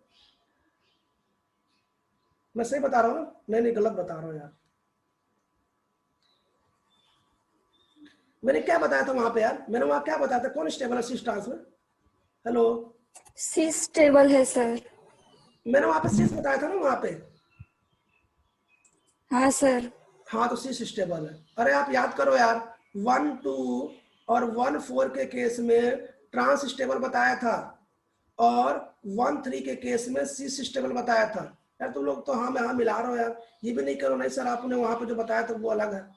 मैं सही बता रहा हूँ ना? नहीं गलत बता रहा हूँ यार। मैंने क्या बताया था वहां पे यार? मैंने वहां क्या बताया था? कौन स्टेबल है सिस ट्रांस में? हेलो, सिस स्टेबल है सर। मैंने वहां पे सिस बताया था ना वहां पे। हाँ सर। हाँ तो सिस स्टेबल है। अरे आप याद करो यार, 1 2 और 1 4 के केस में ट्रांस स्टेबल बताया था और 1 3 के केस में सिस स्टेबल बताया था। यार तुम लोग तो हाँ में हाँ मिला रहे हो यार। ये भी नहीं करो नहीं सर, आपने वहां पे जो बताया था वो अलग है।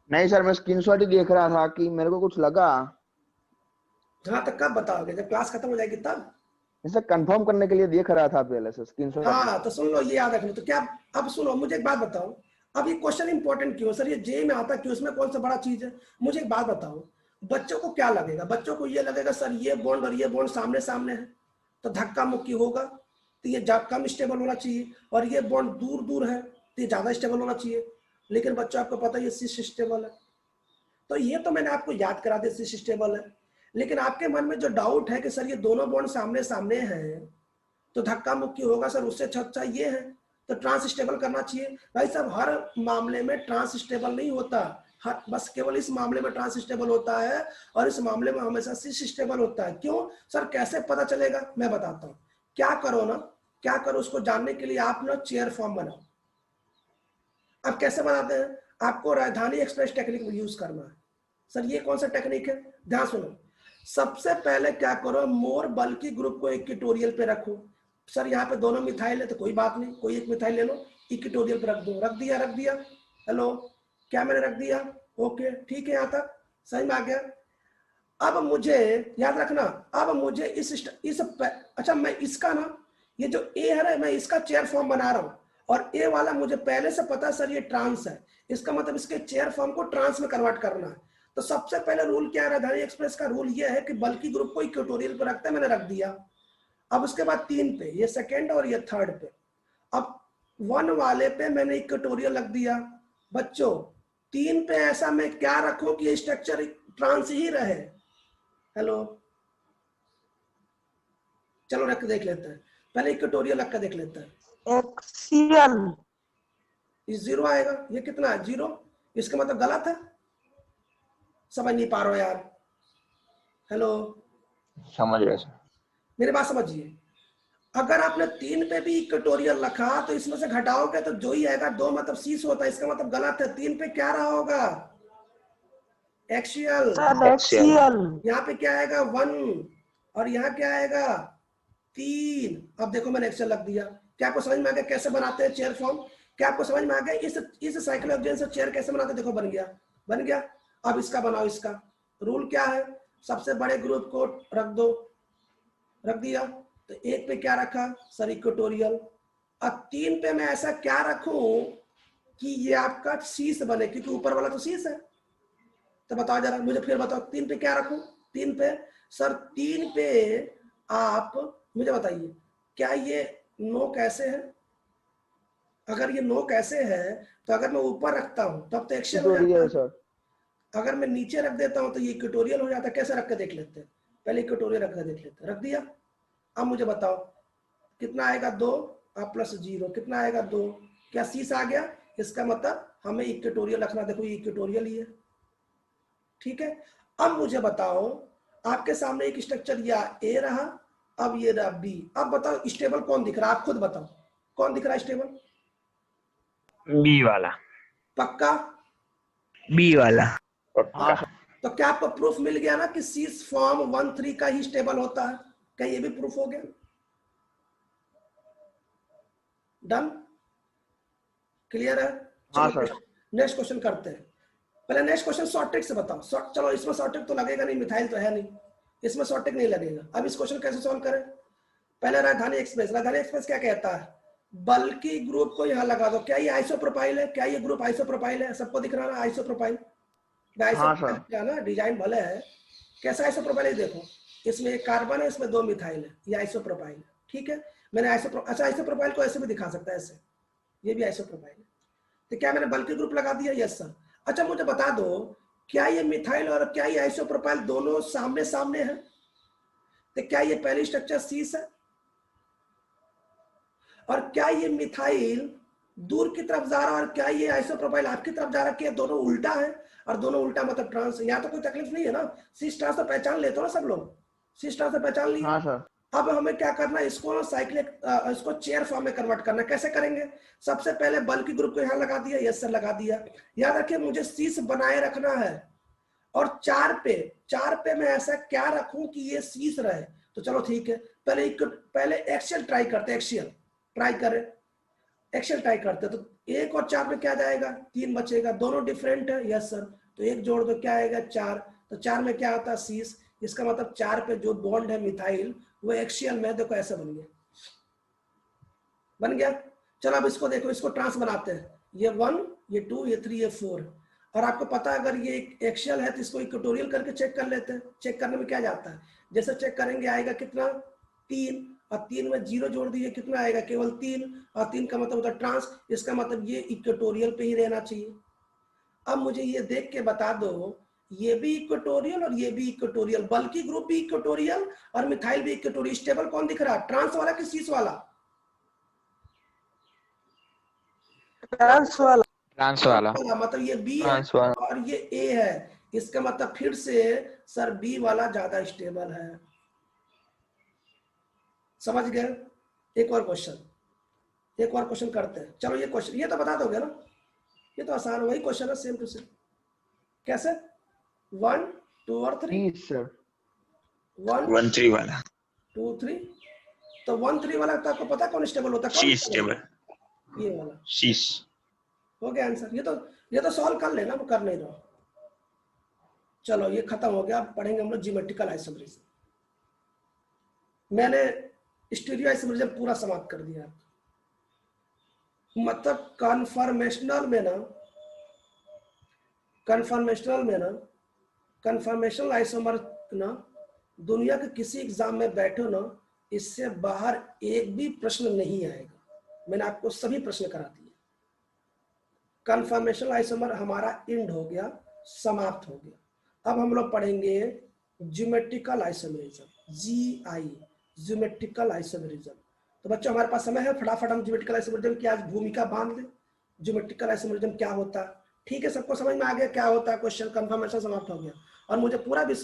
नहीं सर, मैं स्क्रीनशॉट ही देख रहा था कि मेरे को कुछ लगा। हाँ तो कब बताओगे? जब क्लास खत्म हो जाएगी तब। जैसे कंफर्म करने के लिए देख रहा था पहले से स्क्रीनशॉट। हाँ तो सुन लो, ये याद रखना। तो क्या अब सुनो, मुझे एक बात बताओ। अब ये क्वेश्चन इंपॉर्टेंट क्यों सर? ये जे में आता क्यों? इसमें कौन सा बड़ा चीज है? मुझे एक बात बताओ, बच्चों को क्या लगेगा? बच्चों को ये लगेगा सर ये बॉन्ड और ये बॉन्ड सामने सामने है तो धक्का मुक्की होगा, तो ये कम स्टेबल होना चाहिए, और ये बॉन्ड दूर दूर है तो ये ज्यादा स्टेबल होना चाहिए। लेकिन बच्चों आपको पता है ये सिस स्टेबल है, तो ये तो मैंने आपको याद करा दिया सिस स्टेबल है। लेकिन आपके मन में जो डाउट है कि सर ये दोनों बॉन्ड सामने सामने हैं तो धक्का मुक्की होगा सर, उससे अच्छा ये है तो ट्रांस स्टेबल करना चाहिए। भाई साहब हर मामले में ट्रांस स्टेबल नहीं होता, हर बस केवल इस मामले में ट्रांस स्टेबल होता है और इस मामले में हमेशा सिस स्टेबल होता है। क्यों सर? कैसे पता चलेगा? मैं बताता हूँ। क्या करो ना, क्या करो उसको जानने के लिए आप ना चेयर फॉर्म बनाओ। अब कैसे बनाते हैं? आपको राजधानी एक्सप्रेस टेक्निक यूज करना है। सर ये कौन सा टेक्निक है? ध्यान सुनो। सबसे पहले क्या करो, मोर बल्कि ग्रुप को इक्वेटोरियल पे रखो। सर यहाँ पे दोनों मिथाइल है तो कोई बात नहीं, कोई एक मिथाइल ले लो, इक्वेटोरियल पे रख दो। रख दिया? रख दिया? हेलो, क्या मैंने रख दिया? ओके ठीक है, यहाँ तक सही में आ गया। अब मुझे याद रखना, अब मुझे अच्छा मैं इसका ना, ये जो ए है ना, मैं इसका चेयर फॉर्म बना रहा हूँ और ए वाला मुझे पहले से पता सर ये ट्रांस है, इसका मतलब इसके चेयर फॉर्म को ट्रांस में कन्वर्ट करना है। तो सबसे पहले रूल क्या है राजधानी एक्सप्रेस का? रूल ये है कि बल्कि ग्रुप को इक्वेटोरियल पर रखते हैं, मैंने रख दिया। अब उसके बाद 3 पे, ये सेकेंड और ये थर्ड पे। अब 1 वाले पे मैंने इक्वेटोरियल रख दिया। बच्चों 3 पे ऐसा मैं क्या रखूं कि ये स्ट्रक्चर ट्रांस ही रहे? हेलो, चलो रख के देख लेते हैं, पहले इक्वेटोरियल रख के देख लेते हैं। एक्सियल। ये 0 आएगा, ये कितना है? 0। इसका मतलब गलत है। समझ नहीं पा रहे हो यार? हेलो, समझ गए सर। मेरी बात समझिए। अगर आपने 3 पे भी इक्वेटोरियल रखा तो इसमें से घटाओगे तो जो ही आएगा 2 मतलब सीस होता है, इसका मतलब गलत है। 3 पे क्या रहा होगा? एक्सियल। Sir axial. यहाँ पे क्या आएगा? 1 और यहाँ क्या आएगा? 3। अब देखो मैंने एक्सियल रख दिया। क्या आपको समझ में आ गया कैसे बनाते हैं चेयर फॉर्म? क्या आपको समझ में आ गया इस साइक्लोहेक्सेन से चेयर कैसे बनाते? देखो बन गया, बन गया। अब इसका बनाओ। इसका रूल क्या है? सबसे बड़े ग्रुप को रख दो, रख दिया। तो 1 पे क्या रखा सर? इक्वेटोरियल। अब 3 पे मैं ऐसा क्या रखूं कि ये आपका शीश बने, क्योंकि ऊपर वाला तो शीश है। तो बताओ जरा मुझे, फिर बताओ 3 पे क्या रखूं? 3 पे सर, 3 पे आप मुझे बताइए, क्या ये नोक ऐसे है? अगर ये नोक ऐसे है तो अगर मैं ऊपर रखता हूं तब तो एक्सियल हो जाता है, सर अगर मैं नीचे रख देता हूं तो ये इक्वेटोरियल हो जाता है। कैसे रख के देख लेते हैं? पहले इक्वेटोरियल रख के देख लेते हैं। रख दिया। अब मुझे बताओ कितना आएगा? 2 और प्लस 0 कितना आएगा? 2। क्या सीस आ गया? इसका मतलब हमें इक्वेटोरियल रखना। देखो ये इक्वेटोरियल ही है, ठीक है। अब मुझे बताओ, आपके सामने एक स्ट्रक्चर या ए रहा, अब ये रहा बी। अब बताओ स्टेबल कौन दिख रहा है? आप खुद बताओ कौन दिख रहा है स्टेबल? बी वाला। पक्का? बी वाला। हाँ सर। तो क्या आपको प्रूफ मिल गया ना कि सीस फॉर्म 1 3 का ही स्टेबल होता है? क्या ये भी प्रूफ हो गया? डन? क्लियर है? हाँ चलो सर। नेक्स्ट क्वेश्चन करते हैं। पहले नेक्स्ट क्वेश्चन शॉर्ट ट्रिक से बताओ। चलो इसमें शॉर्ट ट्रिक तो लगेगा नहीं, मिथाइल तो है नहीं, इसमें शॉर्ट ट्रिक नहीं लगेगा। अब इस क्वेश्चन कैसे सॉल्व करें? पहले राजधानी एक्सप्रेस। राजधानी एक्सप्रेस क्या कहता है? बल्कि ग्रुप को यहाँ लगा दो। क्या ये आइसोप्रोपाइल है? क्या ये ग्रुप आइसोप्रोपाइल है? सबको दिख रहा है आइसोप्रोपाइल? हाँ सर। ना डिजाइन भले है, कैसा आइसोप्रोपाइल है देखो, इसमें एक कार्बन है, इसमें 2 मिथाइल है, ये आइसोप्रोपाइल है, ठीक है। मैंने अच्छा आइसोप्रोपाइल को ऐसे भी दिखा सकता है, ऐसे, ये भी आइसोप्रोपाइल है। तो क्या मैंने बल्कि ग्रुप लगा दिया? Yes sir. अच्छा मुझे बता दो, क्या ये मिथाइल और क्या ये आइसोप्रोपाइल दोनों सामने सामने है? तो क्या ये पहली स्ट्रक्चर सीस है? और क्या ये मिथाइल दूर की तरफ जा रहा है, और क्या ये आइसोप्रोपाइल आपकी तरफ जा रहा है, कि दोनों उल्टा है, और दोनों उल्टा मतलब ट्रांस, यहाँ तो कोई तकलीफ नहीं है ना, सिस ट्रांस तो पहचान लेते हो ना सब लोग, सिस ट्रांस तो पहचान लिए। हाँ सर। अब हमें क्या करना है, इसको साइक्लिक इसको चेयर फॉर्म में कन्वर्ट करना है। कैसे करेंगे, सबसे पहले बल्कि ग्रुप को यहाँ लगा दिया, यस सर लगा दिया। याद रखिए मुझे सीस बनाए रखना है, और 4 पे मैं ऐसा क्या रखूं कि ये सीस रहे। तो चलो ठीक है, पहले एक्सेल ट्राई करते, एक्सेल ट्राई करें, एक्सेल ट्राई करते। तो 1 और 4 में क्या जाएगा, 3 बचेगा, दोनों डिफरेंट है, यस सर। तो 1 जोड़ दो, क्या आएगा 4। तो 4 में क्या आता है, सीस। इसका मतलब 4 पे जो बॉन्ड है मिथाइल वो एक्सियल में, देखो ऐसा बन गया, बन गया। चलो अब इसको देखो, इसको ट्रांस बनाते हैं, ये 1, ये 2, ये 3, ये 4। और आपको पता है अगर ये एक्सियल है तो इसको इक्वेटोरियल करके चेक कर लेते हैं। चेक करने में क्या जाता है, जैसे चेक करेंगे आएगा कितना, 3, और 3 में 0 जोड़ दिए, कितना आएगा, केवल 3, और 3 का मतलब होता है ट्रांस। इसका मतलब ये इक्वेटोरियल पे ही रहना चाहिए। अब मुझे ये देख के बता दो, ये भी इक्वेटोरियल और ये भी इक्वेटोरियल, बल्कि ग्रुप भी इक्वेटोरियल और मिथाइल भी इक्वेटोरियल, स्टेबल कौन दिख रहा है, ट्रांस वाला कि सीस वाला? ट्रांस वाला। ट्रांस वाला। मतलब ये बी है ट्रांस वाला। और ये ए है, इसका मतलब फिर से सर बी वाला ज्यादा स्टेबल है। समझ गए? एक और क्वेश्चन करते हैं। चलो ये क्वेश्चन, ये तो बता दोगे ना, ये तो आसान, वही क्वेश्चन है, सेम टू सेम। कैसे, 1, 2 और 3, सीस सर। 1, 1 3 वाला। 2, 3। तो 1, 3 वाला तो आपको पता कौन स्टेबल होता है, कौन सी stable? स्टेबल। ये वाला। सीस। हो गया आंसर। ये तो सॉल्व कर लेना, कर नहीं रहा। चलो ये खत्म हो गया, अब पढ़ेंगे हम लोग ज्योमेट्रिकल आइसोमेरिज्म। मैंने स्टीरियो आइसोमेरिज्म पूरा समाप्त कर दिया। मतलब कन्फर्मेशनल आइसोमर ना, दुनिया के किसी एग्जाम में बैठो ना, इससे बाहर एक भी प्रश्न नहीं आएगा। मैंने आपको सभी प्रश्न करा दिए। कन्फर्मेशनल आइसोमर हमारा एंड हो गया, समाप्त हो गया। अब हम लोग पढ़ेंगे geometrical isomerism, GI, geometrical isomerism. तो बच्चों हमारे पास समय है, फटाफट हम ज्योमेट्रिकल आइसोमेरिज्म की आज भूमिका बांध लें। ज्योमेट्रिकल आइसोमेरिज्म क्या होता है, ठीक है, सबको समझ में आ गया क्या होता है, क्वेश्चन कन्फर्मेशन समाप्त हो गया। और मुझे पूरा